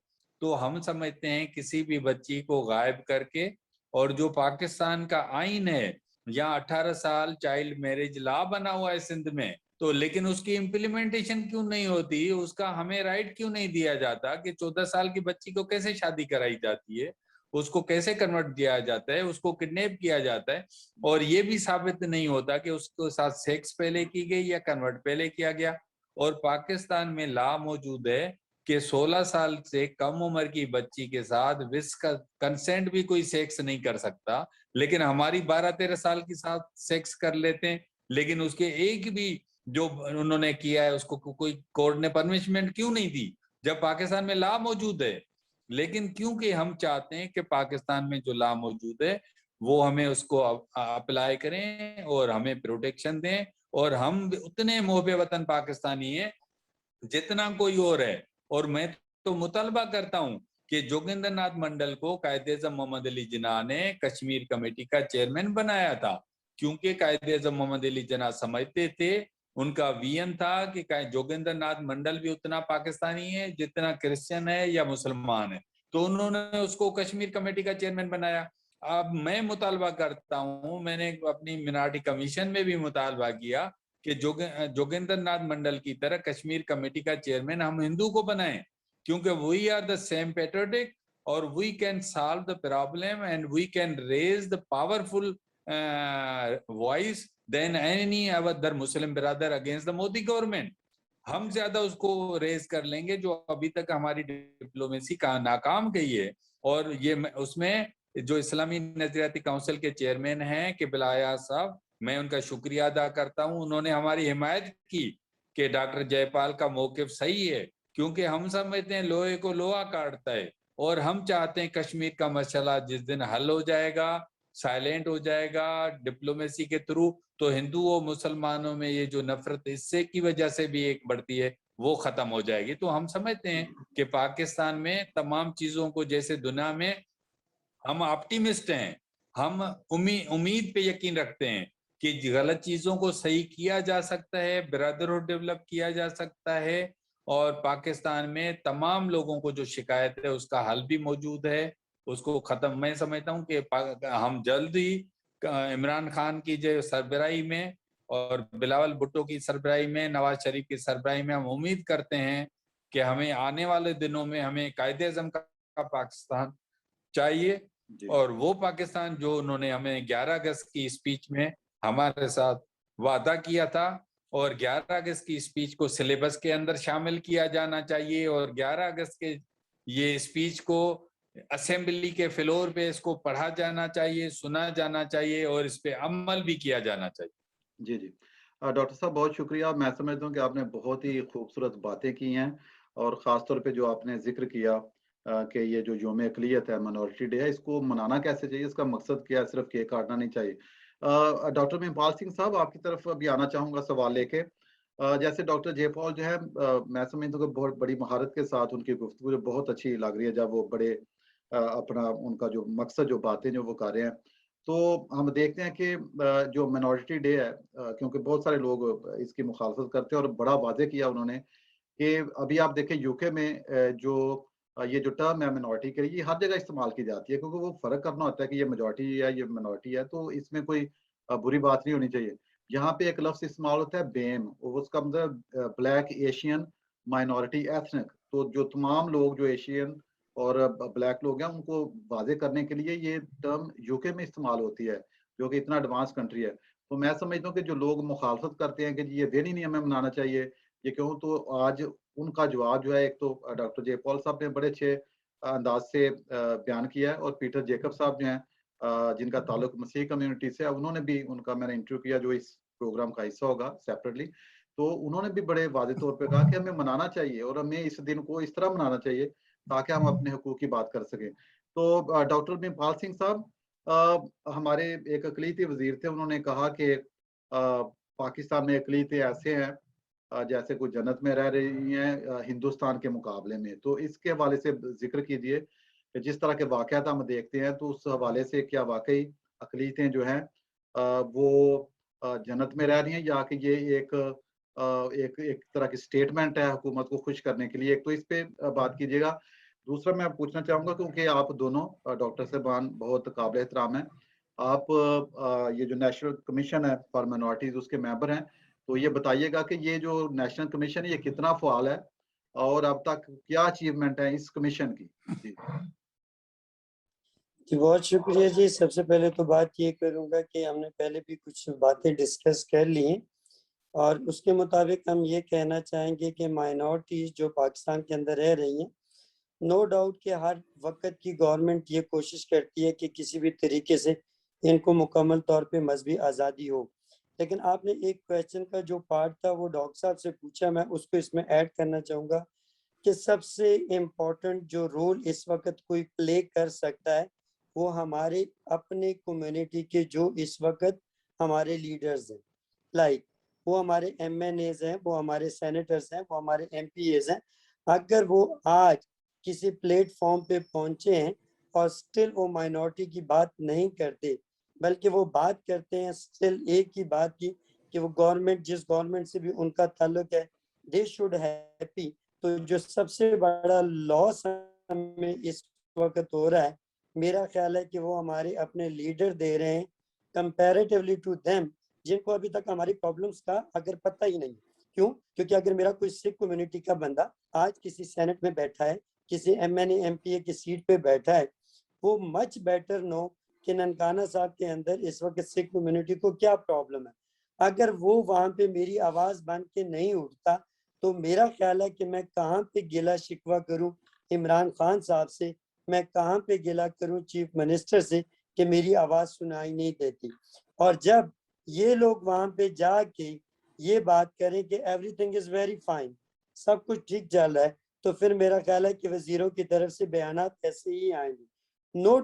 تو ہم سمجھتے ہیں کسی بھی بچی کو غائب کر کے، اور جو پاکستان کا آئین ہے یہاں 18 سال چائلڈ میرج لا بنا ہوا ہے سندھ میں، تو لیکن اس کی امپلیمنٹیشن کیوں نہیں ہوتی؟ اس کا ہمیں رائٹ کیوں نہیں دیا جاتا کہ 14 سال کی بچی کو کیسے شادی کرائی جاتی ہے، اس کو کیسے کنورٹ کیا جاتا ہے، اس کو کڈنیپ کیا جاتا ہے، اور یہ بھی ثابت نہیں ہوتا کہ اس کے ساتھ سیکس پہلے کی گئی یا کنورٹ پہلے کیا گیا. اور پاکستان میں لا موجود ہے کہ 16 سال سے کم عمر کی بچی کے ساتھ وس کا کنسنٹ بھی کوئی سیکس نہیں کر سکتا، لیکن ہماری 12-13 سال کے ساتھ سیکس کر لیتے ہیں. لیکن اس کے ایک بھی جو انہوں نے کیا ہے اس کو کوئی کورٹ نے پنشمنٹ کیوں نہیں دی جب پاکستان میں لا موجود ہے؟ لیکن کیونکہ ہم چاہتے ہیں کہ پاکستان میں جو لا موجود ہے وہ ہمیں اس کو اپلائی کریں اور ہمیں پروٹیکشن دیں، اور ہم اتنے محب وطن پاکستانی ہیں جتنا کوئی اور ہے. اور میں تو مطالبہ کرتا ہوں کہ جوگندر ناتھ منڈل کو قائد اعظم محمد علی جناح نے کشمیر کمیٹی کا چیئرمین بنایا تھا, کیونکہ قائد اعظم محمد علی جناح سمجھتے تھے, ان کا ویژن تھا کہ جوگندر ناتھ منڈل بھی اتنا پاکستانی ہے جتنا کرسچن ہے یا مسلمان ہے, تو انہوں نے اس کو کشمیر کمیٹی کا چیئرمین بنایا. اب میں مطالبہ کرتا ہوں, میں نے اپنی منارٹی کمیشن میں بھی مطالبہ کیا کہ جوگندر ناتھ منڈل کی طرح کشمیر کمیٹی کا چیئرمین ہم ہندو کو بنائیں, کیونکہ we are the same patriotic اور we can solve the problem and we can raise the powerful voice than any other Muslim brother against the Modi government. ہم زیادہ اس کو ریز کر لیں گے جو ابھی تک ہماری ڈپلومیسی کا ناکام گئی ہے. اور یہ اس میں جو اسلامی نظریاتی کونسل کے چیئرمین ہیں قبلہ حیات صاحب, میں ان کا شکریہ ادا کرتا ہوں, انہوں نے ہماری حمایت کی کہ ڈاکٹر جے پال کا موقف صحیح ہے, کیونکہ ہم سمجھتے ہیں لوہے کو لوہا کاٹتا ہے, اور ہم چاہتے ہیں کشمیر کا مسئلہ جس دن حل ہو جائے گا, سائلنٹ ہو جائے گا ڈپلومیسی کے تھرو, تو ہندو اور مسلمانوں میں یہ جو نفرت اس سے کی وجہ سے بھی ایک بڑھتی ہے وہ ختم ہو جائے گی. تو ہم سمجھتے ہیں کہ پاکستان میں تمام چیزوں کو, جیسے دنیا میں ہم آپٹیمسٹ ہیں, ہم امید پہ یقین رکھتے ہیں کہ غلط چیزوں کو صحیح کیا جا سکتا ہے, برادرہڈ ڈیولپ کیا جا سکتا ہے, اور پاکستان میں تمام لوگوں کو جو شکایت ہے اس کا حل بھی موجود ہے, اس کو ختم. میں سمجھتا ہوں کہ ہم جلد ہی عمران خان کی جو سربراہی میں اور بلاول بھٹو کی سربراہی میں, نواز شریف کی سربراہی میں ہم امید کرتے ہیں کہ ہمیں آنے والے دنوں میں ہمیں قائد اعظم کا پاکستان چاہیے, اور وہ پاکستان جو انہوں نے ہمیں 11 اگست کی اسپیچ میں ہمارے ساتھ وعدہ کیا تھا, اور 11 اگست کی اسپیچ کو سلیبس کے اندر شامل کیا جانا چاہیے, اور 11 اگست کے یہ اسپیچ کو اسمبلی کے فلور پہ اس کو پڑھا جانا چاہیے, سنا جانا چاہیے, اور اس پہ عمل بھی کیا جانا چاہیے. جی جی ڈاکٹر صاحب بہت شکریہ. میں سمجھتا ہوں کہ آپ نے بہت ہی خوبصورت باتیں کی ہیں, اور خاص طور پہ جو آپ نے ذکر کیا کہ یہ جو یوم اقلیت ہے, منورٹی ڈے ہے, اس کو منانا کیسے چاہیے, اس کا مقصد کیا ہے, صرف کیک کاٹنا نہیں چاہیے. ڈاکٹر مہپال سنگھ صاحب, آپ کی طرف ابھی آنا چاہوں گا سوال لے کے. جیسے ڈاکٹر جے پال جو ہے, میں سمجھتا ہوں کہ بہت بڑی مہارت کے ساتھ ان کی گفتگو جو بہت اچھی لگ رہی ہے, جب وہ بڑے اپنا ان کا جو مقصد, جو باتیں جو وہ کر رہے ہیں, تو ہم دیکھتے ہیں کہ جو منورٹی ڈے ہے, کیونکہ بہت سارے لوگ اس کی مخالفت کرتے ہیں, اور بڑا واضح کیا انہوں نے کہ ابھی آپ دیکھیں یو کے میں جو یہ جو ٹرم ہے منورٹی کے لیے, یہ ہر جگہ استعمال کی جاتی ہے, کیونکہ وہ فرق کرنا ہوتا ہے کہ یہ میجورٹی ہے, یہ منورٹی ہے, تو اس میں کوئی بری بات نہیں ہونی چاہیے. یہاں پہ ایک لفظ استعمال ہوتا ہے بیم, اس کا مطلب بلیک ایشین مائنورٹی ایتھنک, تو جو تمام لوگ جو ایشین اور بلیک لوگ ہیں ان کو واضح کرنے کے لیے یہ ٹرم یو کے میں استعمال ہوتی ہے, جو کہ اتنا ایڈوانس کنٹری ہے. تو میں سمجھتا ہوں کہ جو لوگ مخالفت کرتے ہیں کہ یہ دن ہی نہیں ہمیں منانا چاہیے, یہ کیوں, تو آج ان کا جواب جو ہے, ایک تو ڈاکٹر جے پال صاحب نے بڑے اچھے انداز سے بیان کیا ہے, اور پیٹر جیکب صاحب جو ہیں جن کا تعلق مسیحی کمیونٹی سے, انہوں نے بھی, ان کا میں نے انٹرویو کیا جو اس پروگرام کا حصہ ہوگا سیپریٹلی, تو انہوں نے بھی بڑے واضح طور پہ کہا کہ ہمیں منانا چاہیے, اور ہمیں اس دن کو اس طرح منانا چاہیے تاکہ ہم اپنے حقوق کی بات کر سکیں. تو ڈاکٹر مہپال سنگھ صاحب, ہمارے ایک اقلیتی وزیر تھے, انہوں نے کہا کہ پاکستان میں اقلیتیں ایسے ہیں جیسے کوئی جنت میں رہ رہی ہیں ہندوستان کے مقابلے میں. تو اس کے حوالے سے ذکر کیجئے کہ جس طرح کے واقعات ہم دیکھتے ہیں, تو اس حوالے سے کیا واقعی اقلیتیں جو ہیں وہ جنت میں رہ رہی ہیں, یا کہ یہ ایک طرح کی سٹیٹمنٹ ہے حکومت کو خوش کرنے کے لیے. ایک تو اس پہ بات کیجیے گا. دوسرا میں پوچھنا چاہوں گا, کیونکہ آپ دونوں ڈاکٹر صاحبان بہت قابل احترام ہیں, آپ یہ جو نیشنل کمیشن ہے فار مائنورٹیز اس کے ممبر ہیں, تو یہ بتائیے گا کہ یہ جو نیشنل کمیشن ہے یہ کتنا فعال ہے, اور اب تک کیا اچیومنٹ ہے اس کمیشن کی. جی بہت شکریہ جی. سب سے پہلے تو بات یہ کروں گا کہ ہم نے پہلے بھی کچھ باتیں ڈسکس کر لی ہیں, اور اس کے مطابق ہم یہ کہنا چاہیں گے کہ مائنورٹیز جو پاکستان کے اندر رہ رہی ہیں, نو ڈاؤٹ کہ ہر وقت کی گورنمنٹ یہ کوشش کرتی ہے کہ کسی بھی طریقے سے ان کو مکمل طور پہ مذہبی آزادی ہو. لیکن آپ نے ایک کویسچن کا جو پارٹ تھا وہ ڈاکٹر صاحب سے پوچھا, میں اس کو اس میں ایڈ کرنا چاہوں گا کہ سب سے امپورٹنٹ جو رول اس وقت کوئی پلے کر سکتا ہے وہ ہمارے اپنے کمیونٹی کے جو اس وقت ہمارے لیڈرز ہیں, لائک وہ ہمارے MNAs ہیں, وہ ہمارے سینیٹرز ہیں, وہ ہمارے MPAs ہیں, اگر وہ آج کسی پلیٹ فارم پہ پہنچے ہیں اور سٹل وہ مائنورٹی کی بات نہیں کرتے, بلکہ وہ بات کرتے ہیں سٹل ایک ہی بات کی کہ وہ گورنمنٹ, جس گورنمنٹ سے بھی ان کا تعلق ہے, دے شوڈ ہیپی. تو جو سب سے بڑا لاس ہمیں اس وقت ہو رہا ہے, میرا خیال ہے کہ وہ ہمارے اپنے لیڈر دے رہے ہیں comparatively to them, جن کو ابھی تک ہماری پرابلمس کا اگر پتہ ہی نہیں. کیوں؟ کیونکہ اگر میرا کوئی سکھ کمیونٹی کا بندہ آج کسی سینٹ میں بیٹھا ہے, کسی MNA MPA کی سیٹ پہ بیٹھا ہے, وہ مچ بیٹر نو کہ ننکانہ صاحب کے اندر اس وقت سکھ کمیونٹی کو کیا پرابلم ہے. اگر وہ وہاں پہ میری آواز بن کے نہیں اٹھتا تو میرا خیال ہے کہ میں کہاں پہ گلا شکوہ کروں عمران خان صاحب سے, میں کہاں پہ گلا کروں چیف منسٹر سے کہ میری آواز سنائی نہیں دیتی. اور جب یہ لوگ وہاں پہ جا کے یہ بات کریں کہ everything is very fine, سب کچھ ٹھیک چل رہا ہے, تو پھر میرا خیال ہے کہ وزیروں کی طرف سے بیانات ایسے ہی آئیں گے. نو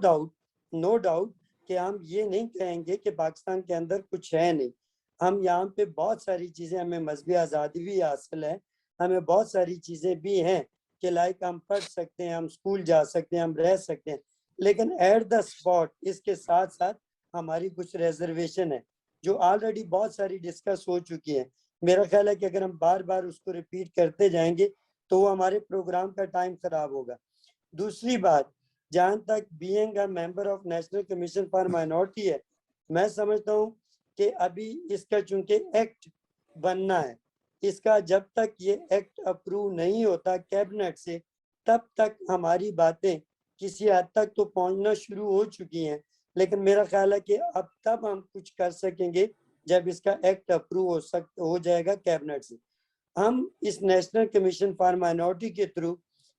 ڈاؤٹ کہ ہم یہ نہیں کہیں گے کہ پاکستان کے اندر کچھ ہے نہیں. ہم یہاں پہ بہت ساری چیزیں, ہمیں مذہبی آزادی بھی حاصل ہے, ہمیں بہت ساری چیزیں بھی ہیں کہ لائک ہم پڑھ سکتے ہیں, ہم اسکول جا سکتے ہیں, ہم رہ سکتے ہیں, لیکن ایٹ دا اسپاٹ اس کے ساتھ ساتھ ہماری کچھ ریزرویشن ہے جو آلریڈی بہت ساری ڈسکس ہو چکی ہیں. میرا خیال ہے کہ اگر ہم بار بار اس کو ریپیٹ کرتے جائیں گے تو وہ ہمارے پروگرام کا ٹائم خراب ہوگا. دوسری بات, جہاں تک being a member of national commission for minority ہے, میں سمجھتا ہوں کہ ابھی اس کا چونکہ ایکٹ بننا ہے, اس کا جب تک یہ ایکٹ اپروو نہیں ہوتا کیبنٹ سے, تب تک ہماری باتیں کسی حد تک تو پہنچنا شروع ہو چکی ہیں, لیکن میرا خیال ہے کہ اب تب ہم کچھ کر سکیں گے جب اس کا ایکٹ اپروو ہو جائے گا کیبنٹ سے. ہم اس نیشنل کمیشن فار مائنورٹی کے تھرو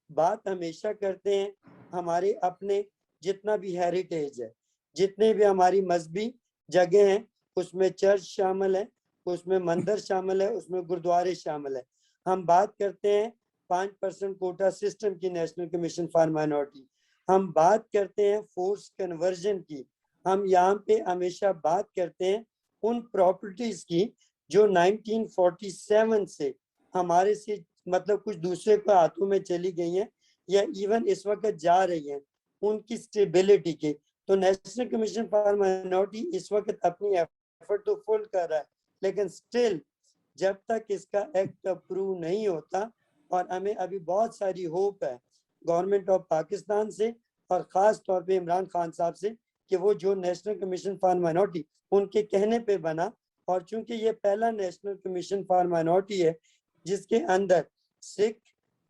بات ہمیشہ کرتے ہیں ہمارے اپنے جتنا بھی ہیریٹیج ہے, جتنے بھی ہماری مذہبی جگہ ہیں, اس میں چرچ شامل ہے, اس میں مندر شامل ہے, اس میں گردوارے شامل ہے. ہم بات کرتے ہیں 5% کوٹا سسٹم کی نیشنل کمیشن فار مائنورٹی, ہم بات کرتے ہیں فورس کنورژن کی, ہم یہاں پہ ہمیشہ بات کرتے ہیں ان پراپرٹیز کی جو 1947 سے ہمارے سے مطلب کچھ دوسرے کے ہاتھوں میں چلی گئی ہیں یا ایون اس وقت جا رہی ہیں, ان کی سٹیبلٹی کے. تو نیشنل کمیشن فار مائنورٹی اس وقت اپنی ایفرٹ تو فل کر رہا ہے, لیکن سٹل جب تک اس کا ایکٹ اپروو نہیں ہوتا, اور ہمیں ابھی بہت ساری ہوپ ہے گورنمنٹ آف پاکستان سے اور خاص طور پہ عمران خان صاحب سے کہ وہ جو نیشنل کمیشن فار مائنورٹی ان کے کہنے پہ بنا, اور چونکہ یہ پہلا نیشنل کمیشن فار مائنورٹی ہے جس کے اندر سکھ,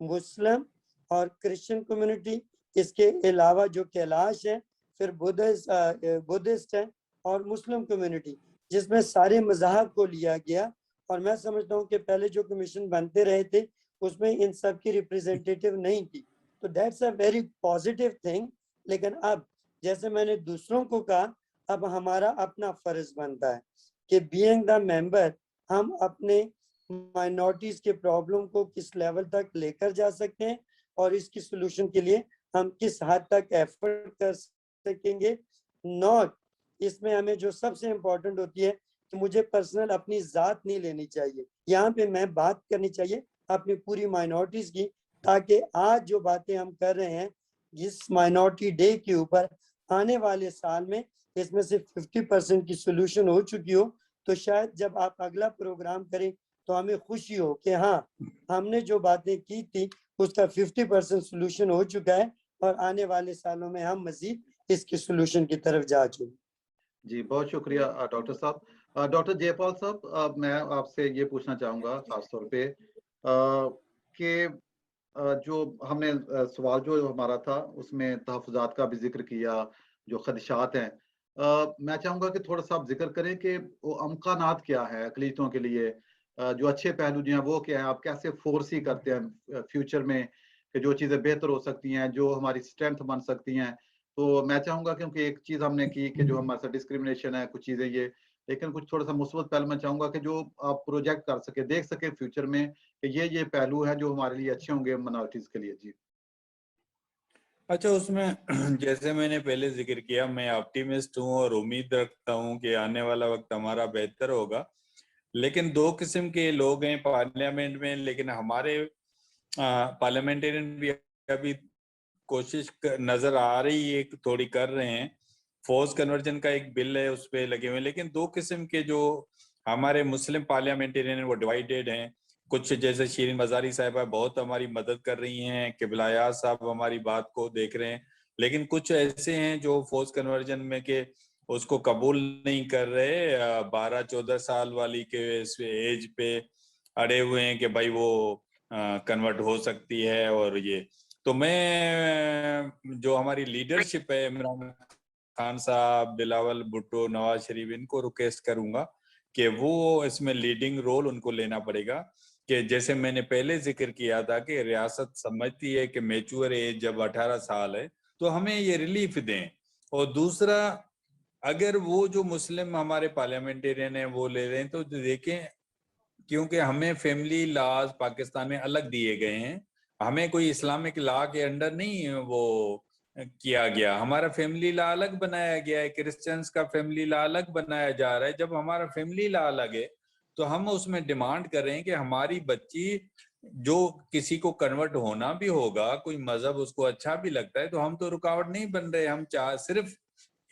مسلم اور کرسچن کمیونٹی, اس کے علاوہ جو کیلاش ہے, پھر بدھسٹ ہے, اور مسلم کمیونٹی, جس میں سارے مذاہب کو لیا گیا. اور میں سمجھتا ہوں کہ پہلے جو کمیشن بنتے رہے تھے اس میں ان سب کی ریپریزنٹیٹیو نہیں تھی, تو that's a very positive thing. لیکن اب جیسے میں نے دوسروں کو کہا, اب ہمارا اپنا فرض بنتا ہے کہ بینگ دا ممبر ہم اپنے مائنورٹیز کے پرابلم کو کس لیول تک لے کر جا سکتے ہیں اور اس کی سولوشن کے لیے ہم کس حد تک ایفرٹ کر سکیں گے. ناٹ اس میں ہمیں جو سب سے امپورٹنٹ ہوتی ہے کہ مجھے پرسنل اپنی ذات نہیں لینی چاہیے, یہاں پہ میں بات کرنی چاہیے اپنی پوری مائنورٹیز کی, تاکہ آج جو باتیں ہم کر رہے ہیں اس مائنورٹی ڈے کے اوپر, آنے والے سال میں اس میں سے 50% کی سولوشن ہو چکی ہو, تو شاید جب آپ اگلا پروگرام کریں تو ہمیں خوشی ہو کہ ہاں ہم نے جو باتیں کی تھی اس کا 50% سولوشن ہو چکا ہے, اور آنے والے سالوں میں ہم مزید اس کی سولوشن کی طرف جا چکے. جی بہت شکریہ ڈاکٹر صاحب. ڈاکٹر جے پال صاحب, میں آپ سے یہ پوچھنا چاہوں گا خاص طور پہ کہ جو ہم نے سوال جو ہمارا تھا اس میں تحفظات کا بھی ذکر کیا, جو خدشات ہیں, میں چاہوں گا کہ تھوڑا سا آپ ذکر کریں کہ وہ امکانات کیا ہیں اقلیتوں کے لیے, جو اچھے پہلو جو ہیں وہ کیا ہیں, آپ کیسے فورسی کرتے ہیں فیوچر میں کہ جو چیزیں بہتر ہو سکتی ہیں, جو ہماری اسٹرینتھ بن سکتی ہیں. تو میں چاہوں گا کیونکہ ایک چیز ہم نے کی کہ جو ہمارے ساتھ ڈسکریمنیشن ہے, کچھ چیزیں یہ, لیکن کچھ تھوڑا سا مثبت پہلو میں چاہوں گا کہ جو آپ پروجیکٹ کر سکے, دیکھ سکے فیوچر میں کہ یہ پہلو ہیں جو ہمارے لیے اچھے ہوں گے منارٹیز کے لیے. جی اچھا, اس میں جیسے میں نے پہلے ذکر کیا, میں آپٹیمسٹ ہوں اور امید رکھتا ہوں کہ آنے والا وقت ہمارا بہتر ہوگا. لیکن دو قسم کے لوگ ہیں پارلیمنٹ میں. لیکن ہمارے پارلیمنٹرین بھی ابھی کوشش نظر آ رہی ہے, تھوڑی کر رہے ہیں. فورس کنورژن کا ایک بل ہے, اس پہ لگے ہوئے. لیکن دو قسم کے جو ہمارے مسلم پارلیمنٹرین ہیں وہ ڈیوائیڈڈ ہیں. کچھ جیسے شیرین مزاری صاحبہ بہت ہماری مدد کر رہی ہیں, قبلہ ایاز صاحب ہماری بات کو دیکھ رہے ہیں. لیکن کچھ ایسے ہیں جو فورس کنورژن میں کہ اس کو قبول نہیں کر رہے, 12-14 سال والی کے ایج پہ اڑے ہوئے ہیں کہ بھائی وہ کنورٹ ہو سکتی ہے. اور یہ تو میں جو ہماری لیڈرشپ ہے, عمران خان صاحب, بلاول بھٹو, نواز شریف, ان کو ریکویسٹ کروں گا کہ وہ اس میں لیڈنگ رول ان کو لینا پڑے گا. کہ جیسے میں نے پہلے ذکر کیا تھا کہ ریاست سمجھتی ہے کہ میچور ایج جب 18 سال ہے تو ہمیں یہ ریلیف دیں. اور دوسرا, اگر وہ جو مسلم ہمارے پارلیمنٹرین ہیں وہ لے رہے ہیں تو دیکھیں, کیونکہ ہمیں فیملی لاز پاکستان میں الگ دیے گئے ہیں. ہمیں کوئی اسلامک لا کے انڈر نہیں وہ کیا گیا. ہمارا فیملی لا الگ بنایا گیا ہے, کرسچنز کا فیملی لا الگ بنایا جا رہا ہے. جب ہمارا فیملی لا الگ ہے تو ہم اس میں ڈیمانڈ کر رہے ہیں کہ ہماری بچی جو کسی کو کنورٹ ہونا بھی ہوگا, کوئی مذہب اس کو اچھا بھی لگتا ہے, تو ہم تو رکاوٹ نہیں بن رہے. ہم صرف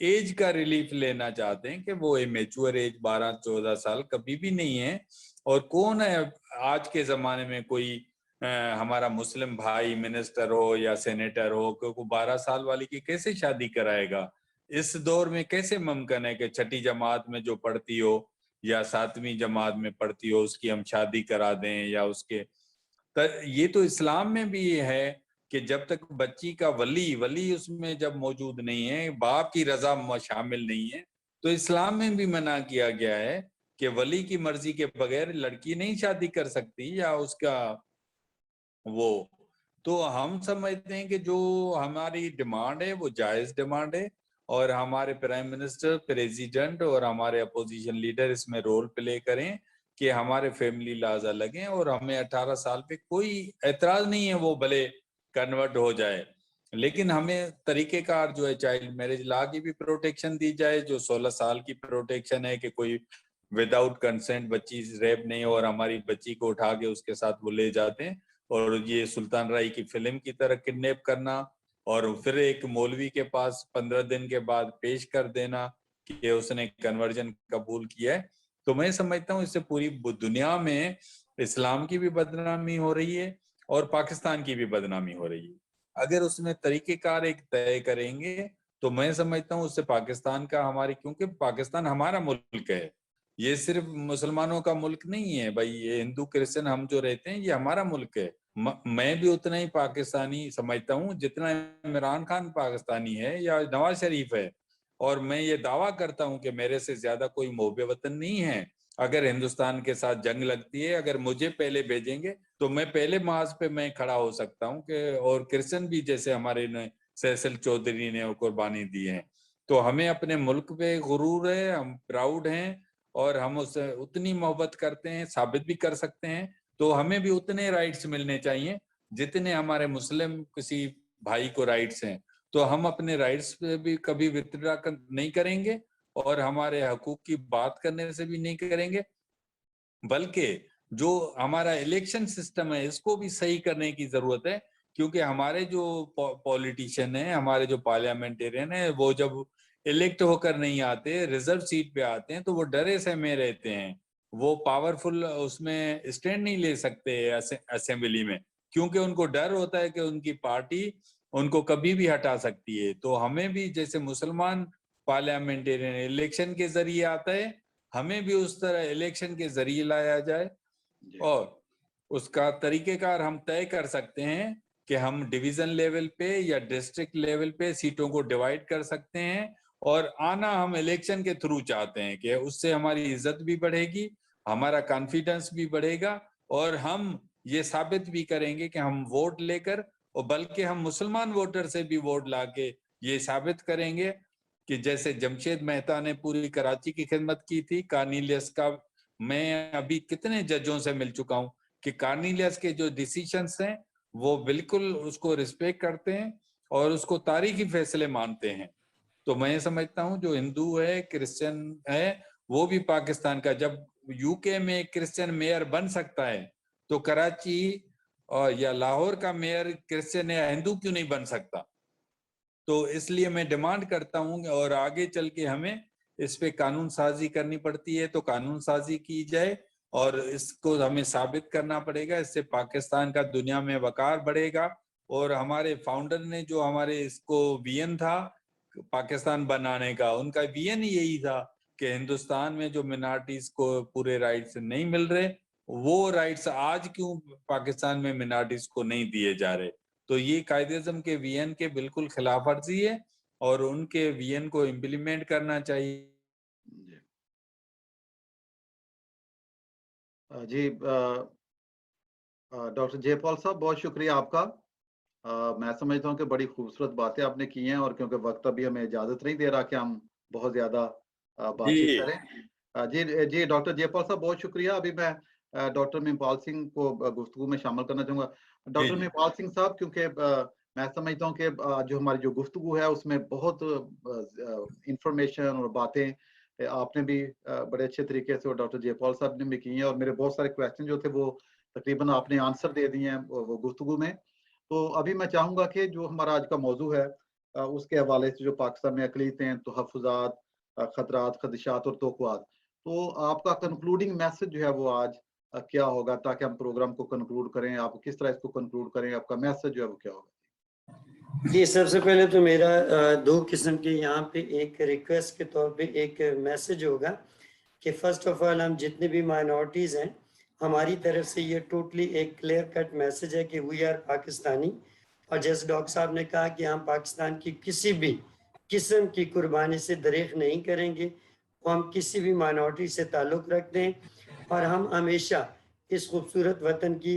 ایج کا ریلیف لینا چاہتے ہیں کہ وہ میچور ایج 12-14 سال کبھی بھی نہیں ہے. اور کون ہے آج کے زمانے میں کوئی ہمارا مسلم بھائی منسٹر ہو یا سینیٹر ہو کہ 12 سال والی کی کیسے شادی کرائے گا؟ اس دور میں کیسے ممکن ہے کہ چھٹی جماعت میں جو پڑھتی ہو یا 7ویں جماعت میں پڑھتی ہو اس کی ہم شادی کرا دیں؟ یا اس کے یہ تو اسلام میں بھی ہے کہ جب تک بچی کا ولی اس میں جب موجود نہیں ہے, باپ کی رضا شامل نہیں ہے, تو اسلام میں بھی منع کیا گیا ہے کہ ولی کی مرضی کے بغیر لڑکی نہیں شادی کر سکتی یا اس کا وہ. تو ہم سمجھتے ہیں کہ جو ہماری ڈیمانڈ ہے وہ جائز ڈیمانڈ ہے, اور ہمارے پرائم منسٹر, پریزیڈنٹ اور ہمارے اپوزیشن لیڈر اس میں رول پلے کریں کہ ہمارے فیملی لاز الگ ہیں. اور ہمیں 18 سال پہ کوئی اعتراض نہیں ہے وہ بھلے کنورٹ ہو جائے, لیکن ہمیں طریقہ کار جو ہے چائلڈ میرج لا کی بھی پروٹیکشن دی جائے, جو 16 سال کی پروٹیکشن ہے کہ کوئی وداؤٹ کنسنٹ بچی ریپ نہیں ہو, اور ہماری بچی کو اٹھا کے اس کے ساتھ وہ لے جاتے ہیں اور یہ سلطان رائی کی فلم کی طرح کڈنیپ کرنا, اور پھر ایک مولوی کے پاس 15 دن کے بعد پیش کر دینا کہ اس نے کنورژن قبول کیا ہے. تو میں سمجھتا ہوں اس سے پوری دنیا میں اسلام کی بھی بدنامی ہو رہی ہے اور پاکستان کی بھی بدنامی ہو رہی ہے. اگر اس میں طریقہ کار ایک طے کریں گے تو میں سمجھتا ہوں اس سے پاکستان کا ہماری, کیونکہ پاکستان ہمارا ملک ہے, یہ صرف مسلمانوں کا ملک نہیں ہے بھائی, یہ ہندو کرسچن ہم جو رہتے ہیں یہ ہمارا ملک ہے. میں بھی اتنا ہی پاکستانی سمجھتا ہوں جتنا عمران خان پاکستانی ہے یا نواز شریف ہے, اور میں یہ دعویٰ کرتا ہوں کہ میرے سے زیادہ کوئی محب وطن نہیں ہے. اگر ہندوستان کے ساتھ جنگ لگتی ہے, اگر مجھے پہلے بھیجیں گے تو میں پہلے محاذ پہ میں کھڑا ہو سکتا ہوں کہ, اور کرسچن بھی جیسے ہمارے سیسل چودھری نے قربانی دی ہے. تو ہمیں اپنے ملک پہ غرور ہے, ہم پراؤڈ ہیں, اور ہم اس سے اتنی محبت کرتے ہیں, ثابت بھی کر سکتے ہیں. تو ہمیں بھی اتنے رائٹس ملنے چاہیے جتنے ہمارے مسلم کسی بھائی کو رائٹس ہیں. تو ہم اپنے رائٹس پہ بھی کبھی وتڈرا نہیں کریں گے, اور ہمارے حقوق کی بات کرنے سے بھی نہیں کریں گے, بلکہ جو ہمارا الیکشن سسٹم ہے اس کو بھی صحیح کرنے کی ضرورت ہے. کیونکہ ہمارے جو پولیٹیشین ہیں, ہمارے جو پارلیمنٹرین ہیں, وہ جب الیکٹ ہو کر نہیں آتے, ریزرو سیٹ پہ آتے ہیں, تو وہ ڈرے سہمے رہتے ہیں, وہ پاورفل اس میں اسٹینڈ نہیں لے سکتے اسمبلی میں, کیونکہ ان کو ڈر ہوتا ہے کہ ان کی پارٹی ان کو کبھی بھی ہٹا سکتی ہے. تو ہمیں بھی جیسے مسلمان پارلیمنٹرین الیکشن کے ذریعے آتا ہے, ہمیں بھی اس طرح الیکشن کے ذریعے لایا جائے, اور اس کا طریقہ کار ہم طے کر سکتے ہیں کہ ہم ڈویژن لیول پہ یا ڈسٹرکٹ لیول پہ سیٹوں کو ڈیوائیڈ کر سکتے ہیں, اور آنا ہم الیکشن کے تھرو چاہتے ہیں کہ اس سے ہماری عزت بھی بڑھے گی, ہمارا کانفیڈنس بھی بڑھے گا, اور ہم یہ ثابت بھی کریں گے کہ ہم ووٹ لے کر, اور بلکہ ہم مسلمان ووٹر سے بھی ووٹ لا کے یہ ثابت کریں گے کہ جیسے جمشید مہتا نے پوری کراچی کی خدمت کی تھی. کارنیلیس کا میں ابھی کتنے ججوں سے مل چکا ہوں کہ کارنیلیس کے جو ڈیسیشنز ہیں وہ بالکل اس کو رسپیکٹ کرتے ہیں اور اس کو تاریخی فیصلے مانتے ہیں. تو میں سمجھتا ہوں جو ہندو ہے, کرسچن ہے, وہ بھی پاکستان کا. جب یوکے میں کرسچن میئر بن سکتا ہے تو کراچی اور یا لاہور کا میئر کرسچن یا ہندو کیوں نہیں بن سکتا؟ تو اس لیے میں ڈیمانڈ کرتا ہوں اور آگے چل کے ہمیں اس پہ قانون سازی کرنی پڑتی ہے تو قانون سازی کی جائے اور اس کو ہمیں ثابت کرنا پڑے گا. اس سے پاکستان کا دنیا میں وقار بڑھے گا. اور ہمارے فاؤنڈر نے جو ہمارے اس کو وین تھا پاکستان بنانے کا, ان کا وین یہی تھا کہ ہندوستان میں جو منارٹیز کو پورے رائٹس نہیں مل رہے, وہ رائٹس آج کیوں پاکستان میں منارٹیز کو نہیں دیے جا رہے. تو یہ قائد اعظم کے وین کے بالکل خلاف ورزی ہے اور ان کے وین کو امپلیمنٹ کرنا چاہیے. جی ڈاکٹر جے پال صاحب بہت شکریہ آپ کا. میں سمجھتا ہوں کہ بڑی خوبصورت باتیں آپ نے کی ہیں اور کیونکہ وقت ابھی ہمیں اجازت نہیں دے رہا کہ ہم بہت زیادہ بات چیت کریں. جی ڈاکٹر جے پال صاحب بہت شکریہ. ابھی میں ڈاکٹر مہپال سنگھ کو گفتگو میں شامل کرنا چاہوں گا. ڈاکٹر مہپال سنگھ صاحب, کیونکہ میں سمجھتا ہوں کہ جو ہماری جو گفتگو ہے اس میں بہت انفارمیشن اور باتیں آپ نے بھی بڑے اچھے طریقے سے اور ڈاکٹر جے پال صاحب نے بھی کی ہیں اور میرے بہت سارے کویسچن جو تھے وہ تقریباً آپ نے آنسر دے دیے ہیں وہ گفتگو میں. تو ابھی میں چاہوں گا کہ جو ہمارا آج کا موضوع ہے اس کے حوالے سے جو پاکستان میں اقلیتیں, تحفظات, خطرات, خدشات اور توقعات, تو آپ کا کنکلوڈنگ میسج جو ہے وہ آج کیا ہوگا تاکہ ہم پروگرام کو کنکلوڈ کریں؟ آپ کس طرح اس کو کنکلوڈ کریں؟ آپ کا میسج جو ہے وہ کیا ہوگا؟ جی سب سے پہلے تو میرا دو قسم کے یہاں پہ ایک ریکویسٹ کے طور پہ ایک میسج ہوگا کہ فرسٹ آف آل ہم جتنے بھی مائنورٹیز ہیں ہماری طرف سے یہ ٹوٹلی ایک کلیئر کٹ میسج ہے کہ وی آر پاکستانی. اور جیسے ڈاکٹر صاحب نے کہا کہ ہم پاکستان کی کسی بھی قسم کی قربانی سے دریغ نہیں کریں گے, وہ ہم کسی بھی مائنورٹی سے تعلق رکھتے ہیں اور ہم ہمیشہ اس خوبصورت وطن کی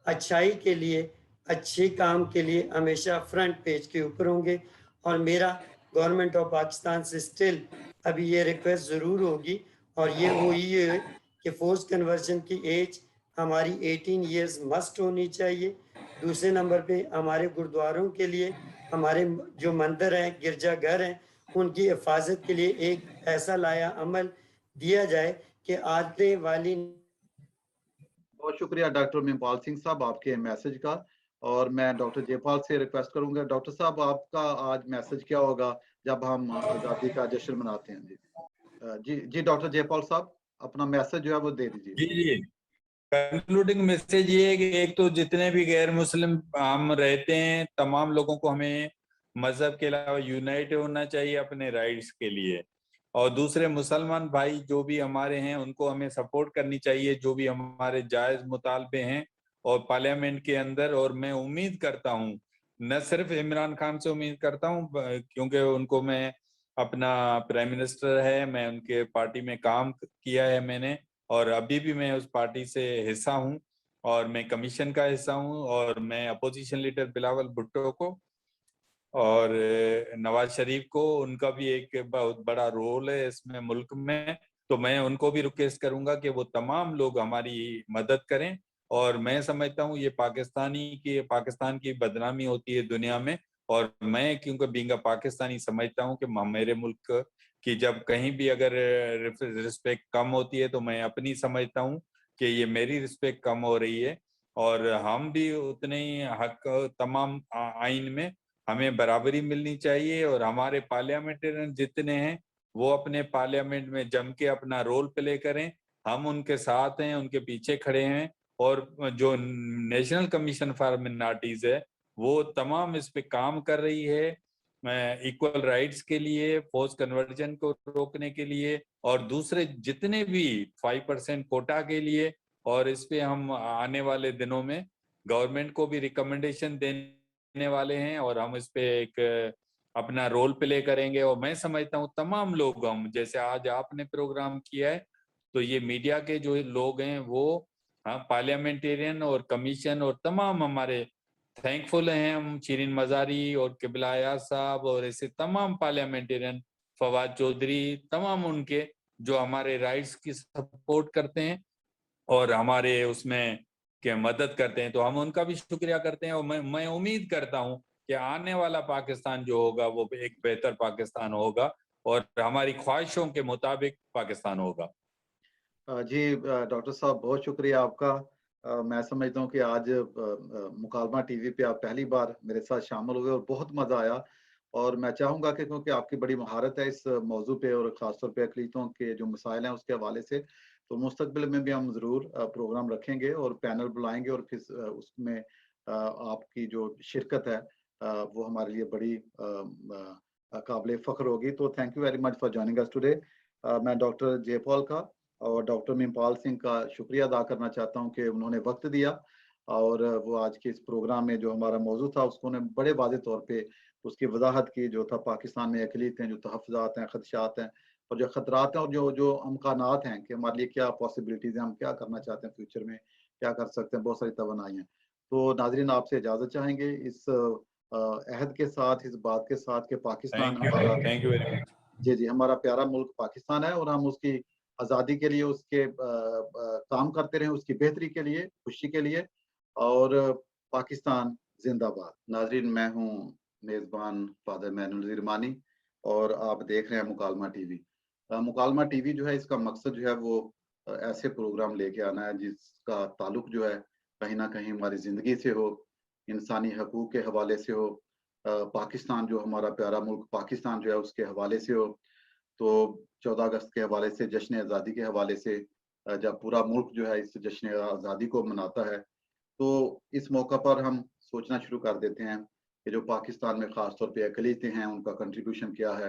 اچھائی کے لیے, اچھے کام کے لیے ہمیشہ فرنٹ پیج کے اوپر ہوں گے. اور میرا گورنمنٹ آف پاکستان سے سٹل ابھی یہ ریکویسٹ ضرور ہوگی اور وہ یہ ہے کہ فورس کنورژن کی ایج ہماری 18 ایئرز مسٹ ہونی چاہیے. دوسرے نمبر پہ ہمارے گردواروں کے لیے, ہمارے جو مندر ہیں, گرجا گھر ہیں, ان کی حفاظت کے لیے ایک ایسا لایا عمل دیا جائے کہ آنے والی. بہت شکریہ ڈاکٹر مہپال سنگھ صاحب آپ کے میسج کا. اور میں ڈاکٹر جے پال سے ریکویسٹ کروں گا, ڈاکٹر صاحب آپ کا آج میسج کیا ہوگا جب ہم آزادی کا جشن مناتے ہیں؟ جی ڈاکٹر جے پال صاحب اپنا میسج جو ہے وہ دے دیجیے. جی کنکلوڈنگ میسج یہ ہے کہ ایک تو جتنے بھی غیر مسلم ہم رہتے ہیں تمام لوگوں کو ہمیں مذہب کے علاوہ یونائٹ ہونا چاہیے اپنے رائٹس کے لیے, اور دوسرے مسلمان بھائی جو بھی ہمارے ہیں ان کو ہمیں سپورٹ کرنی چاہیے جو بھی ہمارے جائز مطالبے ہیں اور پارلیمنٹ کے اندر. اور میں امید کرتا ہوں نہ صرف عمران خان سے امید کرتا ہوں کیونکہ ان کو میں اپنا پرائم منسٹر ہے, میں ان کے پارٹی میں کام کیا ہے میں نے, اور ابھی بھی میں اس پارٹی سے حصہ ہوں اور میں کمیشن کا حصہ ہوں, اور میں اپوزیشن لیڈر بلاول بھٹو کو اور نواز شریف کو, ان کا بھی ایک بہت بڑا رول ہے اس میں ملک میں, تو میں ان کو بھی ریکویسٹ کروں گا کہ وہ تمام لوگ ہماری مدد کریں. اور میں سمجھتا ہوں یہ پاکستان کی بدنامی ہوتی ہے دنیا میں, اور میں کیونکہ بینگ اے پاکستانی سمجھتا ہوں کہ میرے ملک کی جب کہیں بھی اگر رسپیکٹ کم ہوتی ہے تو میں اپنی سمجھتا ہوں کہ یہ میری رسپیکٹ کم ہو رہی ہے, اور ہم بھی اتنے ہی حق تمام آئین میں ہمیں برابری ملنی چاہیے. اور ہمارے پارلیمنٹرین جتنے ہیں وہ اپنے پارلیمنٹ میں جم کے اپنا رول پلے کریں, ہم ان کے ساتھ ہیں, ان کے پیچھے کھڑے ہیں. اور جو نیشنل کمیشن فار منارٹیز ہے وہ تمام اس پہ کام کر رہی ہے ایکول رائٹس کے لیے, فورس کنورژن کو روکنے کے لیے, اور دوسرے جتنے بھی 5% کوٹا کے لیے. اور اس پہ ہم آنے والے دنوں میں گورنمنٹ کو بھی ریکمنڈیشن دینے والے ہیں اور ہم اس پہ ایک اپنا رول پلے کریں گے. اور میں سمجھتا ہوں تمام لوگ, ہم جیسے آج آپ نے پروگرام کیا ہے تو یہ میڈیا کے جو لوگ ہیں وہ پارلیمنٹیرین اور کمیشن اور تمام ہمارے تھینک فل ہیں ہم, شیرین مزاری اور قبلہ ایاز صاحب اور ایسے تمام پارلیمنٹیرین, فواد چودھری, تمام ان کے جو ہمارے رائٹس کی سپورٹ کرتے ہیں اور ہمارے اس میں کہ مدد کرتے ہیں, تو ہم ان کا بھی شکریہ کرتے ہیں. اور میں امید کرتا ہوں کہ آنے والا پاکستان جو ہوگا وہ ایک بہتر پاکستان ہوگا, اور ہماری خواہشوں کے مطابق پاکستان ہوگا. جی ڈاکٹر صاحب بہت شکریہ آپ کا. میں سمجھتا ہوں کہ آج مکالمہ ٹی وی پہ آپ پہلی بار میرے ساتھ شامل ہوئے اور بہت مزہ آیا. اور میں چاہوں گا کہ کیونکہ آپ کی بڑی مہارت ہے اس موضوع پہ اور خاص طور پہ اقلیتوں کے جو مسائل ہیں اس کے حوالے سے, تو مستقبل میں بھی ہم ضرور پروگرام رکھیں گے اور پینل بلائیں گے, اور پھر اس میں آپ کی جو شرکت ہے وہ ہمارے لیے بڑی قابل فخر ہوگی. تو thank you very much for joining us today. میں ڈاکٹر جے پال کا اور ڈاکٹر ممپال سنگھ کا شکریہ ادا کرنا چاہتا ہوں کہ انہوں نے وقت دیا اور وہ آج کے اس پروگرام میں جو ہمارا موضوع تھا اس کو انہوں نے بڑے واضح طور پہ اس کی وضاحت کی, جو تھا پاکستان میں اقلیت ہیں, جو تحفظات ہیں, خدشات ہیں اور جو خطرات ہیں اور جو امکانات ہیں کہ ہمارے لیے کیا پاسبلٹیز ہیں, ہم کیا کرنا چاہتے ہیں فیوچر میں, کیا کر سکتے ہیں, بہت ساری توانائی ہیں. تو ناظرین آپ سے اجازت چاہیں گے اس عہد کے ساتھ, اس بات کے ساتھ کہ پاکستان ہمارا, تھینک یو ویری مچ. جی ہمارا پیارا ملک پاکستان ہے اور ہم اس کی آزادی کے لیے اس کے کام کرتے رہیں, اس کی بہتری کے لیے, خوشی کے لیے. اور پاکستان زندہ باد. ناظرین میں ہوں میزبان فادر مینو نذیر مانی اور آپ دیکھ رہے ہیں مکالمہ ٹی وی. مکالمہ ٹی وی جو ہے اس کا مقصد جو ہے وہ ایسے پروگرام لے کے آنا ہے جس کا تعلق جو ہے کہیں نہ کہیں ہماری زندگی سے ہو, انسانی حقوق کے حوالے سے ہو, پاکستان جو ہمارا پیارا ملک پاکستان جو ہے اس کے حوالے سے ہو. تو 14 اگست کے حوالے سے, جشن آزادی کے حوالے سے, جب پورا ملک جو ہے اس جشن آزادی کو مناتا ہے تو اس موقع پر ہم سوچنا شروع کر دیتے ہیں کہ جو پاکستان میں خاص طور پہ اقلیتیں ہیں ان کا کنٹریبیوشن کیا ہے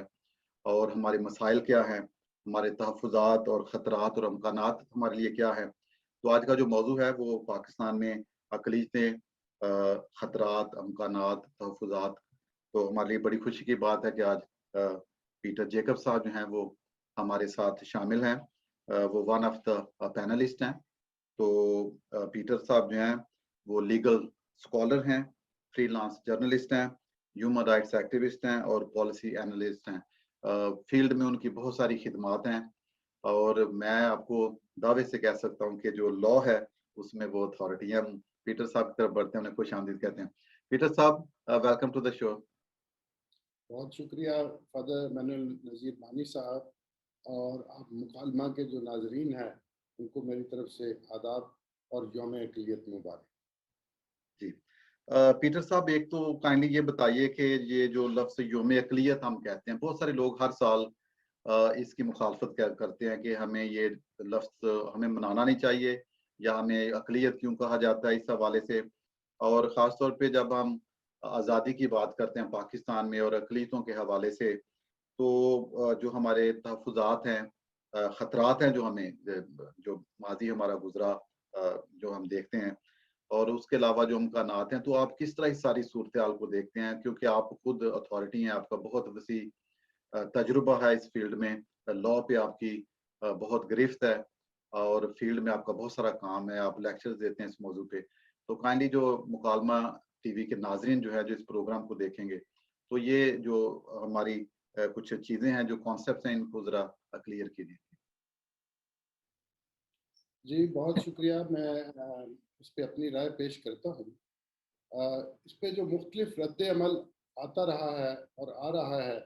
اور ہمارے مسائل کیا ہیں, ہمارے تحفظات اور خطرات اور امکانات ہمارے لیے کیا ہے. تو آج کا جو موضوع ہے وہ پاکستان میں اقلیتیں, خطرات, امکانات, تحفظات. تو ہمارے لیے بڑی خوشی کی بات ہے کہ آج پیٹر جیکب صاحب جو ہیں وہ ہمارے ساتھ شامل ہیں. وہ ون آف دا پینلسٹ ہیں. تو پیٹر صاحب جو ہیں وہ لیگل اسکالر ہیں, فری لانس جرنلسٹ ہیں, ہیومن رائٹس ایکٹیوسٹ ہیں اور پالیسی اینالسٹ ہیں. فیلڈ میں ان کی بہت ساری خدمات ہیں اور میں آپ کو دعوے سے کہہ سکتا ہوں کہ جو لا ہے اس میں وہ اتھارٹی ہیں. پیٹر صاحب کی طرف بڑھتے ہیں, انہیں خوش آمدید کہتے ہیں. پیٹر صاحب ویلکم ٹو دا شو. بہت شکریہ فادر مینو نذیر مانی صاحب, اور آپ مکالمہ کے جو ناظرین ہیں ان کو میری طرف سے آداب اور یوم اقلیت مبارک. جی پیٹر صاحب, ایک تو کائنڈلی یہ بتائیے کہ یہ جو لفظ یوم اقلیت ہم کہتے ہیں, بہت سارے لوگ ہر سال اس کی مخالفت کرتے ہیں کہ ہمیں یہ لفظ ہمیں منانا نہیں چاہیے یا ہمیں اقلیت کیوں کہا جاتا ہے اس حوالے سے. اور خاص طور پہ جب ہم آزادی کی بات کرتے ہیں پاکستان میں اور اقلیتوں کے حوالے سے, تو جو ہمارے تحفظات ہیں, خطرات ہیں, جو ہمیں جو ماضی ہمارا گزرا جو ہم دیکھتے ہیں, اور اس کے علاوہ جو امکانات ہیں, تو آپ کس طرح اس ساری صورتحال کو دیکھتے ہیں؟ کیونکہ آپ خود اتھارٹی ہیں, آپ کا بہت وسیع تجربہ ہے اس فیلڈ میں, لا پہ آپ کی بہت گرفت ہے اور فیلڈ میں آپ کا بہت سارا کام ہے, آپ لیکچرز دیتے ہیں اس موضوع پہ. تو کائنڈلی جو مکالمہ ٹی وی کے ناظرین جو ہے جو اس پروگرام کو دیکھیں گے, تو یہ جو ہماری کچھ چیزیں ہیں, جو کانسیپٹس ہیں, ان کو ذرا کلیئر کیجیے. جی بہت شکریہ. میں اس پہ اپنی رائے پیش کرتا ہوں. اس پہ جو مختلف رد عمل آتا رہا ہے اور آ رہا ہے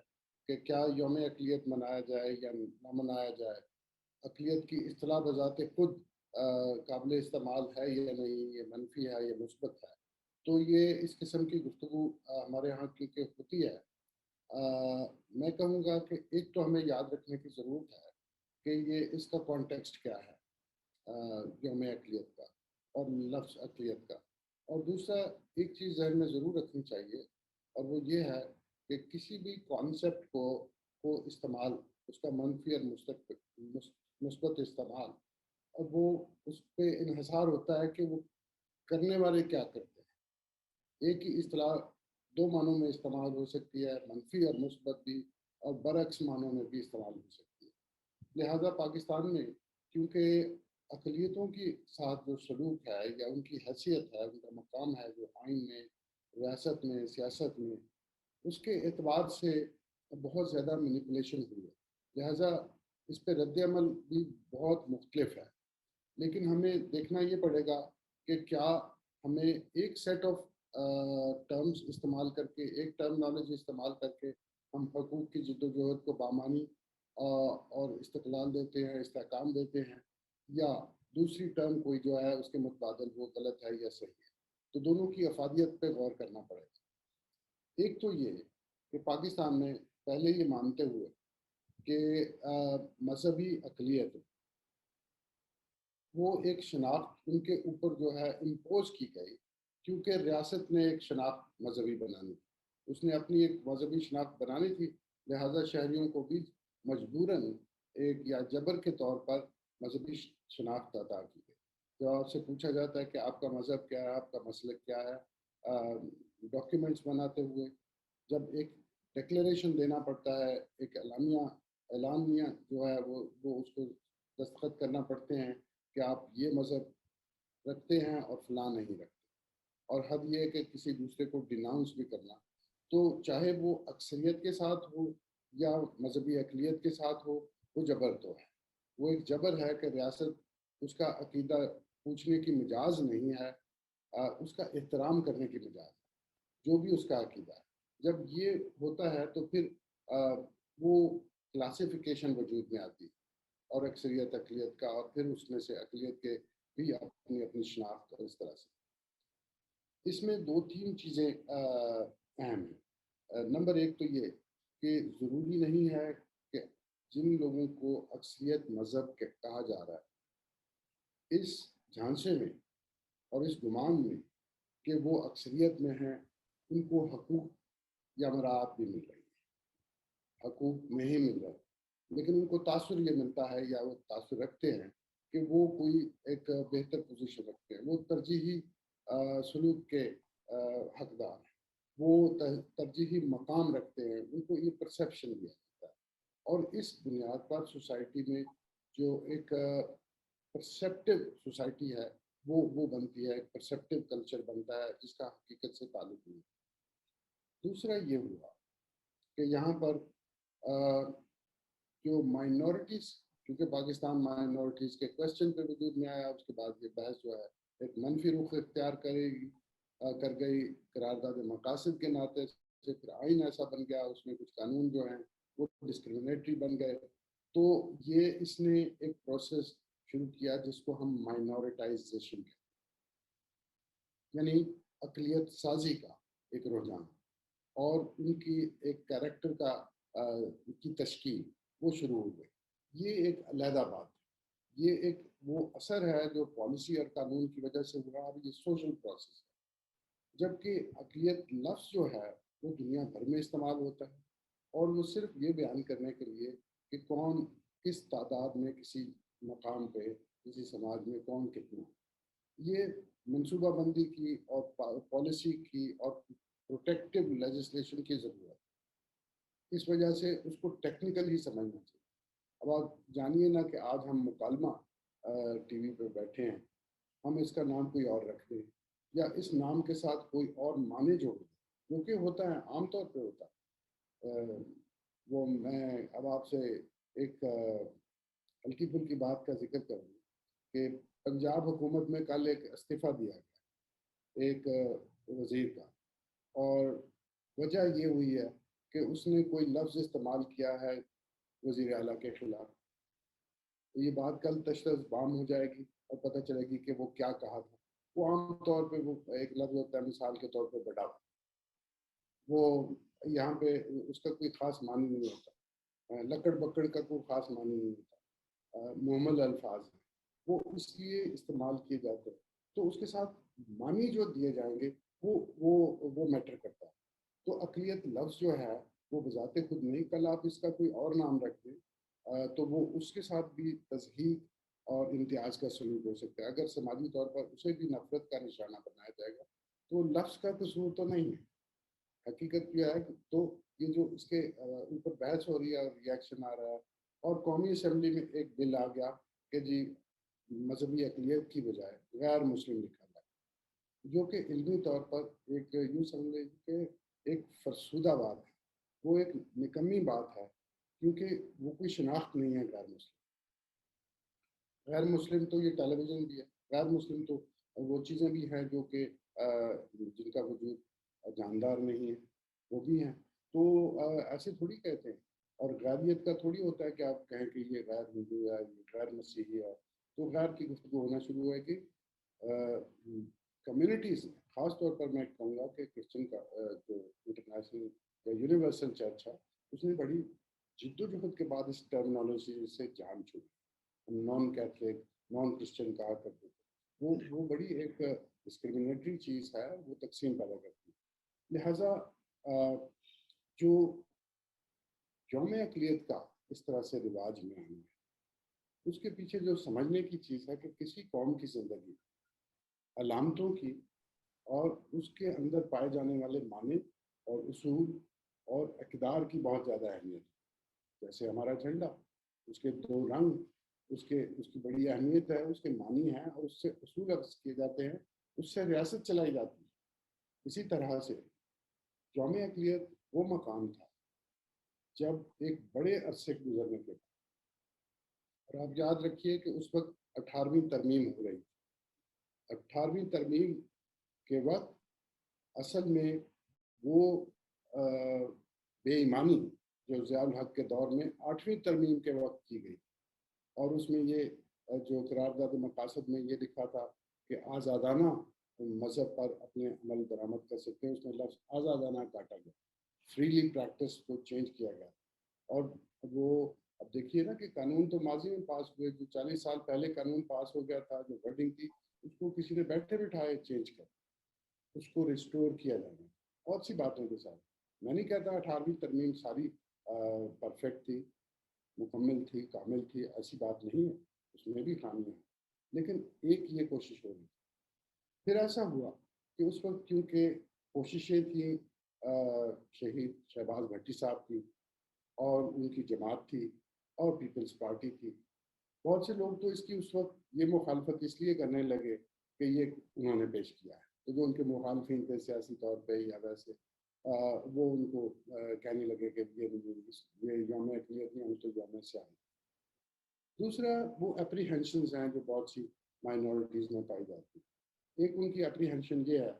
کہ کیا یوم اقلیت منایا جائے یا نہ منایا جائے, اقلیت کی اصطلاح بذات خود قابل استعمال ہے یا نہیں, یہ منفی ہے یا مثبت ہے. تو یہ اس قسم کی گفتگو ہمارے یہاں کی ہوتی ہے. میں کہوں گا کہ ایک تو ہمیں یاد رکھنے کی ضرورت ہے کہ یہ اس کا کانٹیکسٹ کیا ہے یوم اقلیت کا اور لفظ اقلیت کا. اور دوسرا ایک چیز ذہن میں ضرور رکھنی چاہیے, اور وہ یہ ہے کہ کسی بھی کانسیپٹ کو استعمال, اس کا منفی اور مثبت استعمال, اور وہ اس پہ انحصار ہوتا ہے کہ وہ کرنے والے کیا کرتے ہیں. ایک ہی اصطلاح دو معنوں میں استعمال ہو سکتی ہے, منفی اور مثبت بھی, اور برعکس معنوں میں بھی استعمال ہو سکتی ہے. لہذا پاکستان میں کیونکہ اقلیتوں کی ساتھ جو سلوک ہے یا ان کی حیثیت ہے, ان کا مقام ہے جو آئین میں, ریاست میں, سیاست میں, اس کے اعتبار سے بہت زیادہ مینیپولیشن ہوئی ہے. لہٰذا اس پہ رد عمل بھی بہت مختلف ہے. لیکن ہمیں دیکھنا یہ پڑے گا کہ کیا ہمیں ایک سیٹ آف ٹرمز استعمال کر کے, ایک ٹرمنالوجی استعمال کر کے ہم حقوق کی جدوجہد کو بامانی اور استقلال دیتے ہیں، استحکام دیتے ہیں، یا دوسری ٹرم کوئی جو ہے اس کے متبادل وہ غلط ہے یا صحیح ہے. تو دونوں کی افادیت پہ غور کرنا پڑے گا. ایک تو یہ کہ پاکستان میں پہلے یہ مانتے ہوئے کہ مذہبی اقلیت وہ ایک شناخت ان کے اوپر جو ہے امپوز کی گئی، کیونکہ ریاست نے ایک شناخت مذہبی بنانی تھی، اس نے اپنی ایک مذہبی شناخت بنانی تھی، لہٰذا شہریوں کو بھی مجبوراً ایک یا جبر کے طور پر مذہبی شناخت عطا کی گئی. تو آپ سے پوچھا جاتا ہے کہ آپ کا مذہب کیا ہے، آپ کا مسلک کیا ہے. ڈاکیومنٹس بناتے ہوئے جب ایک ڈکلیریشن دینا پڑتا ہے، ایک اعلانیہ جو ہے وہ اس کو دستخط کرنا پڑتے ہیں کہ آپ یہ مذہب رکھتے ہیں اور فلاں نہیں رکھتے. اور حد یہ ہے کہ کسی دوسرے کو ڈیناؤنس بھی کرنا، تو چاہے وہ اکثریت کے ساتھ ہو یا مذہبی اقلیت کے ساتھ ہو، وہ جبر تو ہے. وہ ایک جبر ہے کہ ریاست اس کا عقیدہ پوچھنے کی مجاز نہیں ہے، اس کا احترام کرنے کی مجاز ہے، جو بھی اس کا عقیدہ ہے. جب یہ ہوتا ہے تو پھر وہ کلاسیفیکیشن وجود میں آتی ہے، اور اکثریت اقلیت کا، اور پھر اس میں سے اقلیت کے بھی اپنی اپنی شناخت. اور اس طرح سے اس میں دو تین چیزیں اہم ہیں. نمبر ایک تو یہ کہ ضروری نہیں ہے کہ جن لوگوں کو اکثریت مذہب کہا جا رہا ہے، اس جھانسے میں اور اس گمان میں کہ وہ اکثریت میں ہیں، ان کو حقوق یا مراعات بھی مل رہی ہے. حقوق نہیں مل رہے، لیکن ان کو تاثر یہ ملتا ہے یا وہ تاثر رکھتے ہیں کہ وہ کوئی ایک بہتر پوزیشن رکھتے ہیں، وہ ترجیحی سلوک کے حقدار ہیں، وہ ترجیحی مقام رکھتے ہیں، ان کو یہ پرسیپشن دیا جاتا ہے. اور اس بنیاد پر سوسائٹی میں جو ایک پرسیپٹیو سوسائٹی ہے وہ بنتی ہے، ایک پرسیپٹیو کلچر بنتا ہے جس کا حقیقت سے تعلق نہیں. دوسرا یہ ہوا کہ یہاں پر جو مائنورٹیز، کیونکہ پاکستان مائنورٹیز کے کویسچن پہ وجود میں آیا، اس کے بعد یہ بحث جو ہے ایک منفی رخ اختیار کر گئی قرارداد مقاصد کے ناطے سے. پھر آئین ایسا بن گیا، اس میں کچھ قانون جو ہیں وہ ڈسکریمنیٹری بن گئے. تو یہ اس نے ایک پروسیس شروع کیا جس کو ہم مائنورٹائزیشن کہتے ہیں، یعنی اقلیت سازی کا ایک رجحان، اور ان کی ایک کیریکٹر کی تشکیل وہ شروع ہو گئی. یہ ایک علیحدہ بات ہے، یہ ایک وہ اثر ہے جو پالیسی اور قانون کی وجہ سے ہوا، اور یہ سوشل پروسیس ہے. جبکہ اقلیت لفظ جو ہے وہ دنیا بھر میں استعمال ہوتا ہے، اور وہ صرف یہ بیان کرنے کے لیے کہ کون کس تعداد میں کسی مقام پہ کسی سماج میں کون کتنا. یہ منصوبہ بندی کی اور پالیسی کی اور پروٹیکٹیو لیجسلیشن کی ضرورت ہے. اس وجہ سے اس کو ٹیکنیکل ہی سمجھنا چاہیے. اب آپ جانیے نا کہ آج ہم مکالمہ ٹی وی پہ بیٹھے ہیں، ہم اس کا نام کوئی اور رکھ دیں یا اس نام کے ساتھ کوئی اور معنی جوڑ دیں، کیونکہ ہوتا ہے عام طور پہ ہوتا ہے. وہ میں اب آپ سے ایک ہلکی پھلکی بات کا ذکر کروں کہ پنجاب حکومت میں کل ایک استعفیٰ دیا گیا ایک وزیر کا، اور وجہ یہ ہوئی ہے کہ اس نے کوئی لفظ استعمال کیا ہے وزیر اعلیٰ کے خلاف. یہ بات کل تشخیص بام ہو جائے گی اور پتہ چلے گی کہ وہ کیا کہا تھا. وہ عام طور پہ وہ ایک لفظ ہوتا ہے، مثال کے طور پہ بڑا، وہ یہاں پہ اس کا کوئی خاص معنی نہیں ہوتا. لکڑ بکڑ کا کوئی خاص معنی نہیں ہوتا. محمل الفاظ ہیں، وہ اس لیے استعمال کیے جاتے ہیں. تو اس کے ساتھ معنی جو دیے جائیں گے وہ میٹر کرتا ہے. تو اقلیت لفظ جو ہے وہ بذات خود نہیں، کل آپ اس کا کوئی اور نام رکھ دیں تو وہ اس کے ساتھ بھی تضحیک اور امتیاز کا سلوک ہو سکتا ہے. اگر سماجی طور پر اسے بھی نفرت کا نشانہ بنایا جائے گا تو لفظ کا قصور تو نہیں ہے. حقیقت کیا ہے. تو یہ جو اس کے اوپر بحث ہو رہی ہے اور ریاکشن آ رہا ہے، اور قومی اسمبلی میں ایک بل آ گیا کہ جی مذہبی اقلیت کی بجائے غیر مسلم لکھا جائے، جو کہ علمی طور پر ایک یوں سمجھ لیں کہ ایک فرسودہ بات ہے، وہ ایک نکمی بات ہے، کیونکہ وہ کوئی شناخت نہیں ہے غیر مسلم. غیر مسلم تو یہ ٹیلی ویژن بھی ہے، غیر مسلم تو وہ چیزیں بھی ہیں جو کہ جن کا وجود جاندار نہیں ہے، وہ بھی ہیں. تو ایسے تھوڑی کہتے ہیں. اور غیریت کا تھوڑی ہوتا ہے کہ آپ کہیں کہ یہ غیر ہندو ہے، یہ غیر مسیحی ہے. تو غیر کی گفتگو ہونا شروع ہے کہ کمیونٹیز، خاص طور پر میں کہوں گا کہ کرسچن کا جو انٹرنیشنل یا یونیورسل چرچ ہے، اس نے بڑی جد و جہد کے بعد اس ٹرمنالوجی سے جان چھوڑی. ہم نان کیتھلک، نان کرسچن کہا کرتے تھے، وہ بڑی ایک ڈسکریمنیٹری چیز ہے، وہ تقسیم پیدا کرتی ہے. لہٰذا جو یوم اقلیت کا اس طرح سے رواج میں آنا ہے، اس کے پیچھے جو سمجھنے کی چیز ہے کہ کسی قوم کی زندگی، علامتوں کی اور اس کے اندر پائے جانے والے معنی اور اصول اور اقدار کی بہت زیادہ اہمیت ہے. جیسے ہمارا جھنڈا، اس کے 2 رنگ، اس کی بڑی اہمیت ہے، اس کے معنی ہیں اور اس سے اصول اخذ کیے جاتے ہیں، اس سے ریاست چلائی جاتی ہے. اسی طرح سے یوم اقلیت وہ مقام تھا جب ایک بڑے عرصے گزرنے کے بعد، اور آپ یاد رکھیے کہ اس وقت 18ویں ترمیم ہو رہی تھی. 18ویں ترمیم کے وقت اصل میں وہ بے ایمانی جو ضیاء الحق کے دور میں 8ویں ترمیم کے وقت کی گئی، اور اس میں یہ جو قرارداد مقاصد میں یہ لکھا تھا کہ آزادانہ مذہب پر اپنے عمل درآمد کر سکتے ہیں، اس میں لفظ آزادانہ کاٹا گیا، فریلی پریکٹس کو چینج کیا گیا. اور وہ اب دیکھیے نا کہ قانون تو ماضی میں پاس ہوئے، جو 40 سال پہلے قانون پاس ہو گیا تھا، جو ورڈنگ تھی، اس کو کسی نے بیٹھے بٹھائے چینج کر، اس کو ریسٹور کیا جانا بہت سی باتوں کے ساتھ. میں نہیں کہتا 18ویں ترمیم ساری پرفیکٹ تھی، مکمل تھی، کامل تھی، ایسی بات نہیں ہے، اس میں بھی خامیاں ہیں، لیکن ایک یہ کوشش ہو رہی. پھر ایسا ہوا کہ اس وقت کیونکہ کوششیں تھیں شہید شہباز بھٹی صاحب کی، اور ان کی جماعت تھی، اور پیپلز پارٹی تھی. بہت سے لوگ تو اس کی اس وقت یہ مخالفت اس لیے کرنے لگے کہ یہ انہوں نے پیش کیا ہے. تو جو ان کے مخالفین تھے سیاسی طور پہ یا ویسے، وہ ان کو کہنے لگے کہ یہ یوم اقلیت نہیں، ہم تو یوم سیاسی. دوسرا وہ اپریہنشنز ہیں جو بہت سی مائنورٹیز میں پائی جاتی ہیں. ایک ان کی اپریہنشن یہ ہے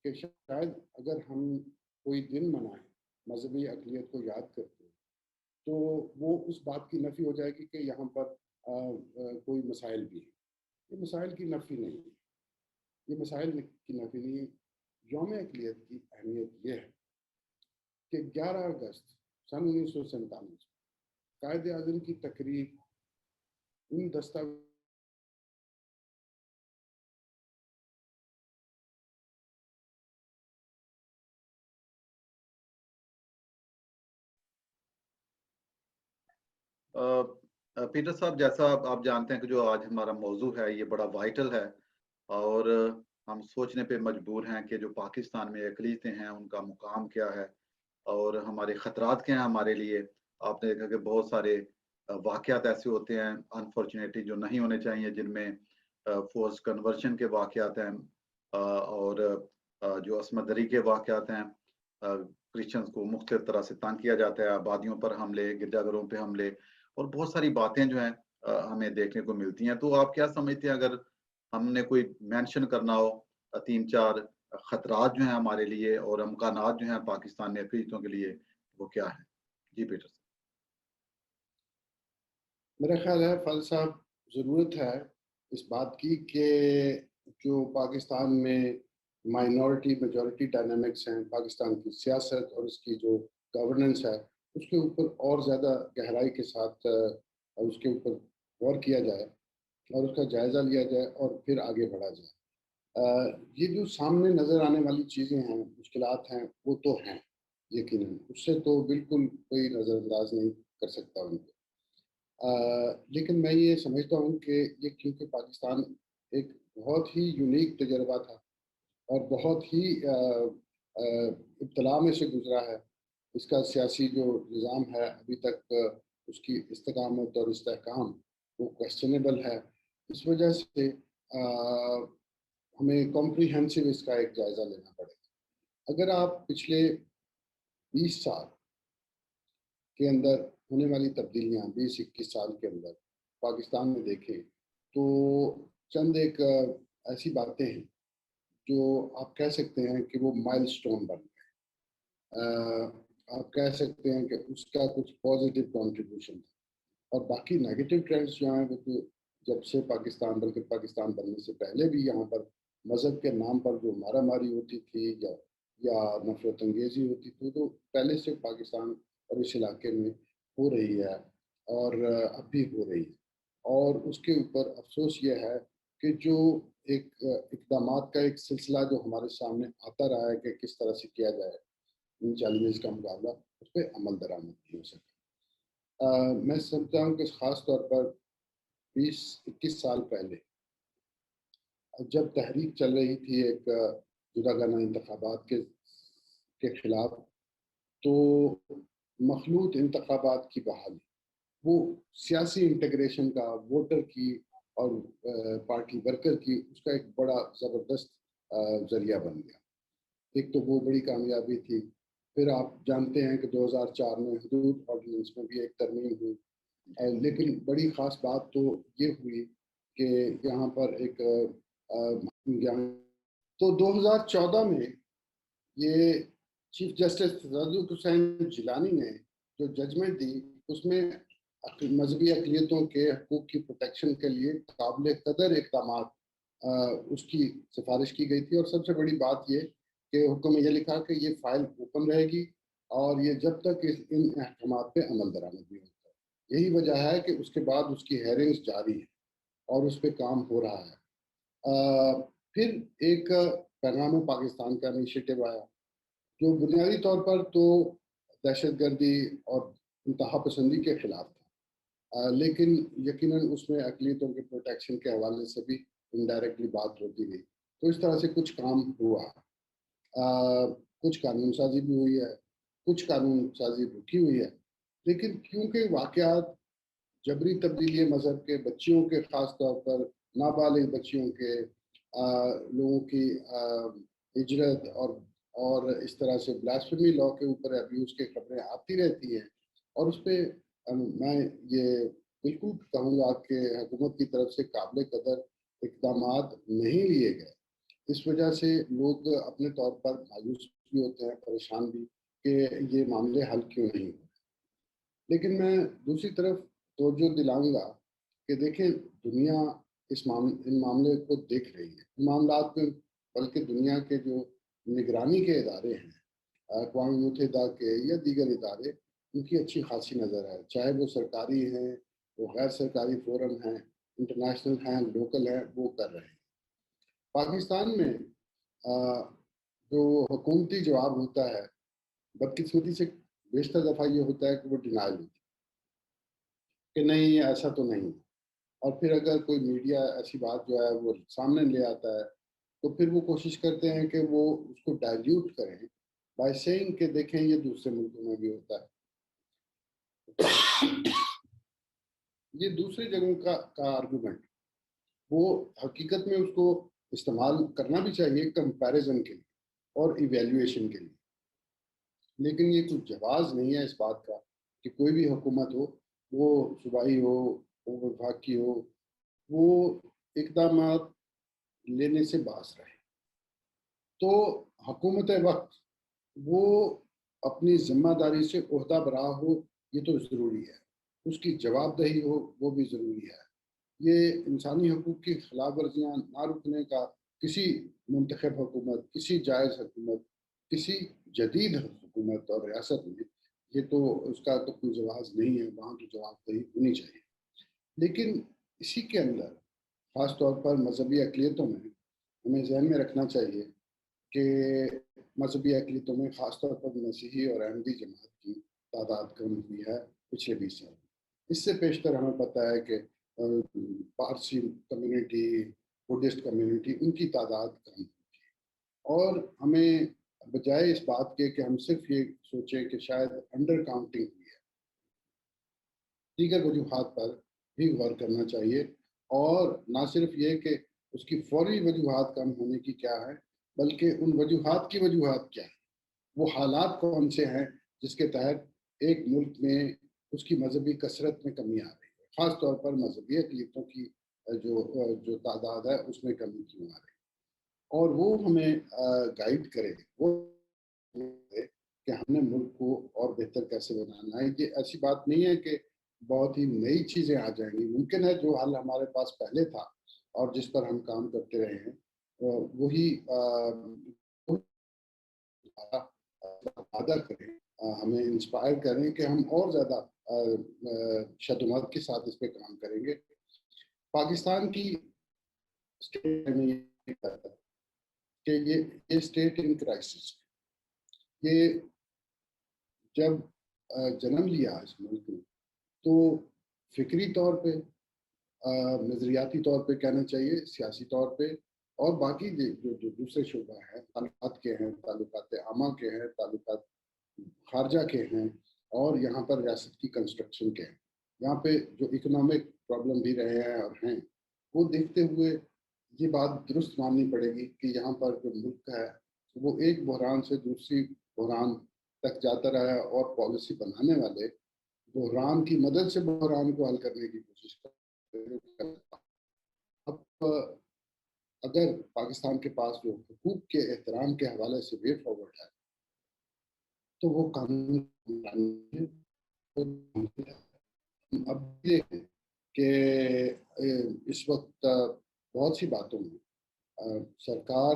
کہ شاید اگر ہم کوئی دن منائیں مذہبی اقلیت کو یاد کرتے ہیں، تو وہ اس بات کی نفی ہو جائے گی کہ یہاں پر کوئی مسائل بھی ہیں. یہ مسائل کی نفی نہیں ہے، یہ مسائل کی نفی نہیں ہے. یوم اقلیت کی اہمیت یہ ہے کہ 11 اگست سن 1947 قائد اعظم کی تقریر ان دستاویز پیٹر صاحب، جیسا آپ جانتے ہیں کہ جو آج ہمارا موضوع ہے یہ بڑا وائٹل ہے، اور ہم سوچنے پہ مجبور ہیں کہ جو پاکستان میں اقلیتیں ہیں ان کا مقام کیا ہے اور ہمارے خطرات کیا ہیں ہمارے لیے. آپ نے دیکھا کہ بہت سارے واقعات ایسے ہوتے ہیں انفارچونیٹلی جو نہیں ہونے چاہیے، جن میں فورس کنورشن کے واقعات ہیں، اور جو عصمت دری کے واقعات ہیں. کرسچنز کو مختلف طرح سے تنگ کیا جاتا ہے، آبادیوں پر حملے، گرجا گھروں پہ حملے، اور بہت ساری باتیں جو ہیں ہمیں دیکھنے کو ملتی ہیں. تو آپ کیا سمجھتے ہیں اگر ہم نے کوئی مینشن کرنا ہو 3-4 خطرات جو ہیں ہمارے لیے اور امکانات جو ہیں پاکستان میں اقلیتوں کے لیے، وہ کیا ہے؟ جی پیٹر صاحب. میرا خیال ہے فضل صاحب ضرورت ہے اس بات کی کہ جو پاکستان میں مائنورٹی میجورٹی ڈائنامکس ہیں، پاکستان کی سیاست اور اس کی جو گورننس ہے، اس کے اوپر اور زیادہ گہرائی کے ساتھ اس کے اوپر غور کیا جائے اور اس کا جائزہ لیا جائے اور پھر آگے بڑھا جائے. یہ جو سامنے نظر آنے والی چیزیں ہیں، مشکلات ہیں، وہ تو ہیں یقیناً، اس سے تو بالکل کوئی نظر انداز نہیں کر سکتا ان کو. لیکن میں یہ سمجھتا ہوں کہ یہ کیونکہ پاکستان ایک بہت ہی یونیک تجربہ تھا اور بہت ہی ابتلا میں سے گزرا ہے. اس کا سیاسی جو نظام ہے ابھی تک اس کی استقامت اور استحکام وہ کویسچنیبل ہے. اس وجہ سے ہمیں کمپریہنسو اس کا ایک جائزہ لینا پڑے گا. اگر آپ پچھلے 20 سال کے اندر ہونے والی تبدیلیاں 20-21 سال کے اندر پاکستان میں دیکھیں تو چند ایک ایسی باتیں ہیں جو آپ کہہ سکتے ہیں کہ وہ مائل سٹون بن گئے. آپ کہہ سکتے ہیں کہ اس کا کچھ پازیٹیو کنٹریبیوشن تھا. اور باقی نیگیٹو ٹرینڈس جو ہیں وہ تو جب سے پاکستان، بلکہ پاکستان بننے سے پہلے بھی یہاں پر مذہب کے نام پر جو مارا ماری ہوتی تھی یا نفرت انگیزی ہوتی تھی تو پہلے سے پاکستان اور اس علاقے میں ہو رہی ہے اور اب بھی ہو رہی ہے. اور اس کے اوپر افسوس یہ ہے کہ جو ایک اقدامات کا ایک سلسلہ جو ہمارے سامنے آتا رہا ہے کہ کس طرح سے کیا جائے ان چیلنجز کا مقابلہ، اس پہ عمل درآمد نہیں ہو سکا. میں سمجھتا ہوں کہ خاص طور پر 20-21 سال پہلے جب تحریک چل رہی تھی ایک جداگانہ انتخابات کے خلاف، تو مخلوط انتخابات کی بحالی وہ سیاسی انٹیگریشن کا، ووٹر کی اور پارٹی ورکر کی، اس کا ایک بڑا زبردست ذریعہ بن گیا. ایک تو وہ بڑی کامیابی تھی. پھر آپ جانتے ہیں کہ 2004 میں حدود آرڈیننس میں بھی ایک ترمیم ہوئی. لیکن بڑی خاص بات تو یہ ہوئی کہ یہاں پر ایک تو 2014 میں یہ چیف جسٹس رضوان حسین جیلانی نے جو ججمنٹ دی، اس میں مذہبی اقلیتوں کے حقوق کی پروٹیکشن کے لیے قابل قدر اقدامات اس کی سفارش کی گئی تھی. اور سب سے بڑی بات یہ کہ حکم میں یہ لکھا کہ یہ فائل اوپن رہے گی اور یہ جب تک ان احکامات پہ عمل درآمد نہیں ہوتا. یہی وجہ ہے کہ اس کے بعد اس کی ہیئرنگز جاری ہیں اور اس پہ کام ہو رہا ہے. پھر ایک پیغام پاکستان کا انیشیٹو آیا جو بنیادی طور پر تو دہشت گردی اور انتہا پسندی کے خلاف تھا، لیکن یقیناً اس میں اقلیتوں کے پروٹیکشن کے حوالے سے بھی انڈائریکٹلی بات ہوتی گئی. تو اس طرح سے کچھ کام ہوا، کچھ قانون سازی بھی ہوئی ہے، کچھ قانون سازی رکی ہوئی ہے. لیکن کیونکہ واقعات جبری تبدیلی مذہب کے بچیوں کے، خاص طور پر نابالغ بچیوں کے، لوگوں کی ہجرت اور اس طرح سے بلاسفیمی لا کے اوپر ابیوز کے خبریں آتی رہتی ہیں، اور اس پہ میں یہ بالکل کہوں گا کہ حکومت کی طرف سے قابل قدر اقدامات نہیں لیے گئے. اس وجہ سے لوگ اپنے طور پر مایوس بھی ہوتے ہیں، پریشان بھی کہ یہ معاملے حل کیوں نہیں ہوتے. لیکن میں دوسری طرف توجہ دلاؤں گا کہ دیکھیں دنیا ان معاملے کو دیکھ رہی ہے. ان معاملات میں بلکہ دنیا کے جو نگرانی کے ادارے ہیں، اقوام متحدہ کے یا دیگر ادارے، ان کی اچھی خاصی نظر ہے، چاہے وہ سرکاری ہیں، وہ غیر سرکاری فورم ہیں، انٹرنیشنل ہیں، لوکل ہیں، وہ کر رہے ہیں. پاکستان میں جو حکومتی جواب ہوتا ہے بدقسمتی سے بیشتر دفعہ یہ ہوتا ہے کہ وہ ڈینائل ہوتی ہے کہ نہیں ایسا تو نہیں. اور پھر اگر کوئی میڈیا ایسی بات جو ہے وہ سامنے لے آتا ہے تو پھر وہ کوشش کرتے ہیں کہ وہ اس کو ڈائلیوٹ کریں بائی سیئنگ کہ دیکھیں یہ دوسرے ملکوں میں بھی ہوتا ہے. یہ دوسری جگہوں کا آرگومنٹ، وہ حقیقت میں اس کو استعمال کرنا بھی چاہیے کمپیریزن کے لیے اور ایویلیویشن کے لیے. لیکن یہ کچھ جواز نہیں ہے اس بات کا کہ کوئی بھی حکومت ہو، وہ صوبائی ہو، وہ وفاق کی ہو، وہ اقدامات لینے سے باز رہے. تو حکومت وقت وہ اپنی ذمہ داری سے عہدہ برآ ہو، یہ تو ضروری ہے. اس کی جواب دہی ہو، وہ بھی ضروری ہے. یہ انسانی حقوق کی خلاف ورزیاں نہ رکنے کا کسی منتخب حکومت، کسی جائز حکومت، کسی جدید حکومت اور ریاست میں یہ تو اس کا تو کوئی جواز نہیں ہے. وہاں تو جواب دہی ہونی چاہیے. لیکن اسی کے اندر خاص طور پر مذہبی اقلیتوں میں ہمیں ذہن میں رکھنا چاہیے کہ مذہبی اقلیتوں میں خاص طور پر مسیحی اور احمدی جماعت کی تعداد کم ہوئی ہے پچھلے 20 سال. اس سے پیشتر ہمیں پتہ ہے کہ پارسی کمیونٹی، بدھسٹ کمیونٹی، ان کی تعداد کم ہوئی ہے. اور ہمیں بجائے اس بات کے کہ ہم صرف یہ سوچیں کہ شاید انڈر کاؤنٹنگ ہوئی ہے، دیگر وجوہات پر بھی غور کرنا چاہیے. اور نہ صرف یہ کہ اس کی فوری وجوہات کم ہونے کی کیا ہے، بلکہ ان وجوہات کی وجوہات کیا ہے، وہ حالات کون سے ہیں جس کے تحت ایک ملک میں اس کی مذہبی کثرت میں کمی آ رہی ہے، خاص طور پر مذہبی اقلیتوں کی جو تعداد ہے اس میں کمی کیوں آ رہی ہے. اور وہ ہمیں گائیڈ کرے، وہ کہ ہم نے ملک کو اور بہتر کیسے بنانا ہے. یہ ایسی بات نہیں ہے کہ بہت ہی نئی چیزیں آ جائیں گی. ممکن ہے جو حل ہمارے پاس پہلے تھا اور جس پر ہم کام کرتے رہے ہیں وہی وعدہ کریں, ہمیں انسپائر کریں کہ ہم اور زیادہ شدت کے ساتھ اس پہ کام کریں گے. پاکستان کی اسٹیٹ میں یہ کہتا ہے کہ یہ اسٹیٹ ان کرائسس. یہ جب جنم لیا اس ملک میں تو فکری طور پہ, نظریاتی طور پہ کہنا چاہیے, سیاسی طور پہ اور باقی جو دوسرے شعبہ ہیں, تعلقات کے ہیں, تعلقات عامہ کے ہیں, تعلقات خارجہ کے ہیں, اور یہاں پر ریاست کی کنسٹرکشن کے ہیں. یہاں پہ جو اکنامک پرابلم بھی رہے ہیں اور ہیں, وہ دیکھتے ہوئے یہ بات درست ماننی پڑے گی کہ یہاں پر جو ملک ہے وہ ایک بحران سے دوسری بحران تک جاتا رہا ہے, اور پالیسی بنانے والے بحران کی مدد سے بحران کو حل کرنے کی کوشش کرتے ہیں. اب اگر پاکستان کے پاس جو حقوق کے احترام کے حوالے سے وے فارورڈ ہے تو وہ قانون اب یہ ہے کہ اس وقت بہت سی باتوں میں سرکار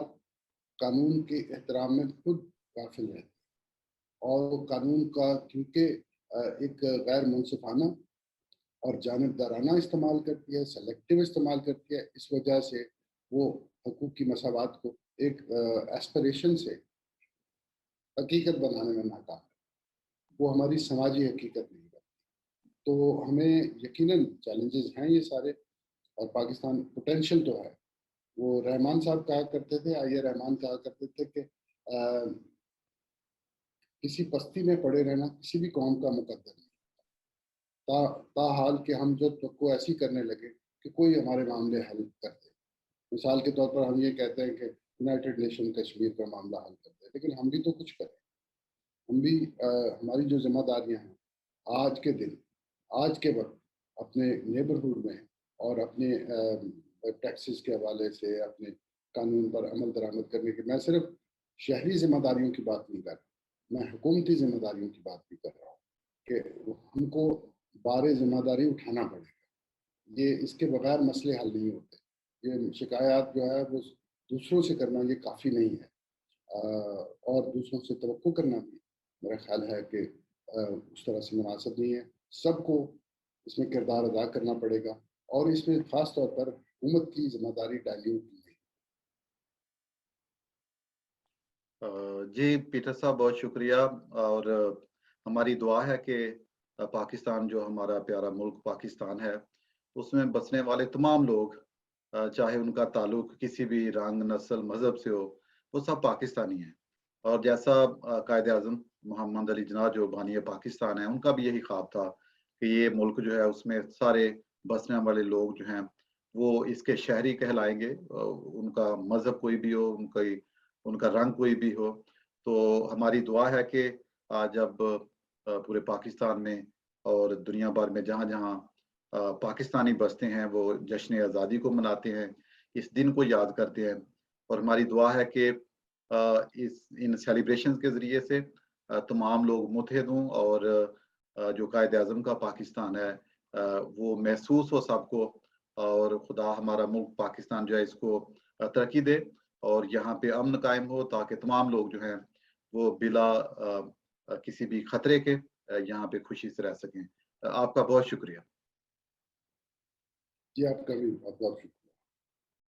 قانون کے احترام میں خود غافل رہتی ہے, اور قانون کا کیونکہ ایک غیر منصفانہ اور جانبدارانہ استعمال کرتی ہے, سلیکٹیو استعمال کرتی ہے. اس وجہ سے وہ حقوق کی مساوات کو ایک ایسپریشن سے حقیقت بنانے میں ناکام ہے. وہ ہماری سماجی حقیقت نہیں کرتی. تو ہمیں یقیناً چیلنجز ہیں یہ سارے, اور پاکستان پوٹینشیل تو ہے. وہ رحمان صاحب کہا کرتے تھے, آئیے رحمان کہا کرتے تھے کہ کسی پستی میں پڑے رہنا کسی بھی قوم کا مقدر نہیں, تاحال کہ ہم جب تک کو ایسی کرنے لگے کہ کوئی ہمارے معاملے حل کر دے. مثال کے طور پر ہم یہ کہتے ہیں کہ یونائٹڈ نیشن کشمیر کا معاملہ حل کر دے, لیکن ہم بھی تو کچھ کریں. ہم بھی ہماری جو ذمہ داریاں ہیں آج کے دن, آج کے وقت اپنے نیبرہڈ میں اور اپنے ٹیکسز کے حوالے سے اپنے قانون پر عمل درآمد کرنے کے, میں صرف شہری ذمہ داریوں کی بات نہیں کر رہا, میں حکومتی ذمہ داریوں کی بات بھی کر رہا ہوں کہ ہم کو بار ذمہ داری اٹھانا پڑے گا. یہ اس کے بغیر مسئلے حل نہیں ہوتے. یہ شکایات جو ہے وہ دوسروں سے کرنا یہ کافی نہیں ہے, اور دوسروں سے توقع کرنا بھی میرا خیال ہے کہ اس طرح سے مناسب نہیں ہے. سب کو اس میں کردار ادا کرنا پڑے گا, اور اس میں خاص طور پر حکومت کی ذمہ داری ڈائلیوٹ کی گئی. جی پیٹر صاحب بہت شکریہ, اور ہماری دعا ہے کہ پاکستان جو ہمارا پیارا ملک پاکستان ہے اس میں بسنے والے تمام لوگ, چاہے ان کا تعلق کسی بھی رنگ, نسل, مذہب سے ہو, وہ سب پاکستانی ہیں. اور جیسا قائد اعظم محمد علی جناح جو بانی پاکستان ہیں, ان کا بھی یہی خواب تھا کہ یہ ملک جو ہے اس میں سارے بسنے والے لوگ جو ہیں وہ اس کے شہری کہلائیں گے, ان کا مذہب کوئی بھی ہو, ان کا رنگ کوئی بھی ہو. تو ہماری دعا ہے کہ آج اب پورے پاکستان میں اور دنیا بھر میں جہاں جہاں پاکستانی بستے ہیں وہ جشن آزادی کو مناتے ہیں, اس دن کو یاد کرتے ہیں. اور ہماری دعا ہے کہ ان سیلیبریشنز کے ذریعے سے تمام لوگ متحد ہوں, اور جو قائد اعظم کا پاکستان ہے وہ محسوس ہو سب کو, اور خدا ہمارا ملک پاکستان جو ہے اس کو ترقی دے, اور یہاں پہ امن قائم ہو تاکہ تمام لوگ جو ہیں وہ بلا کسی بھی خطرے کے یہاں پہ خوشی سے رہ سکیں. آپ کا بہت شکریہ. جی آپ کا بھی بہت بہت شکریہ.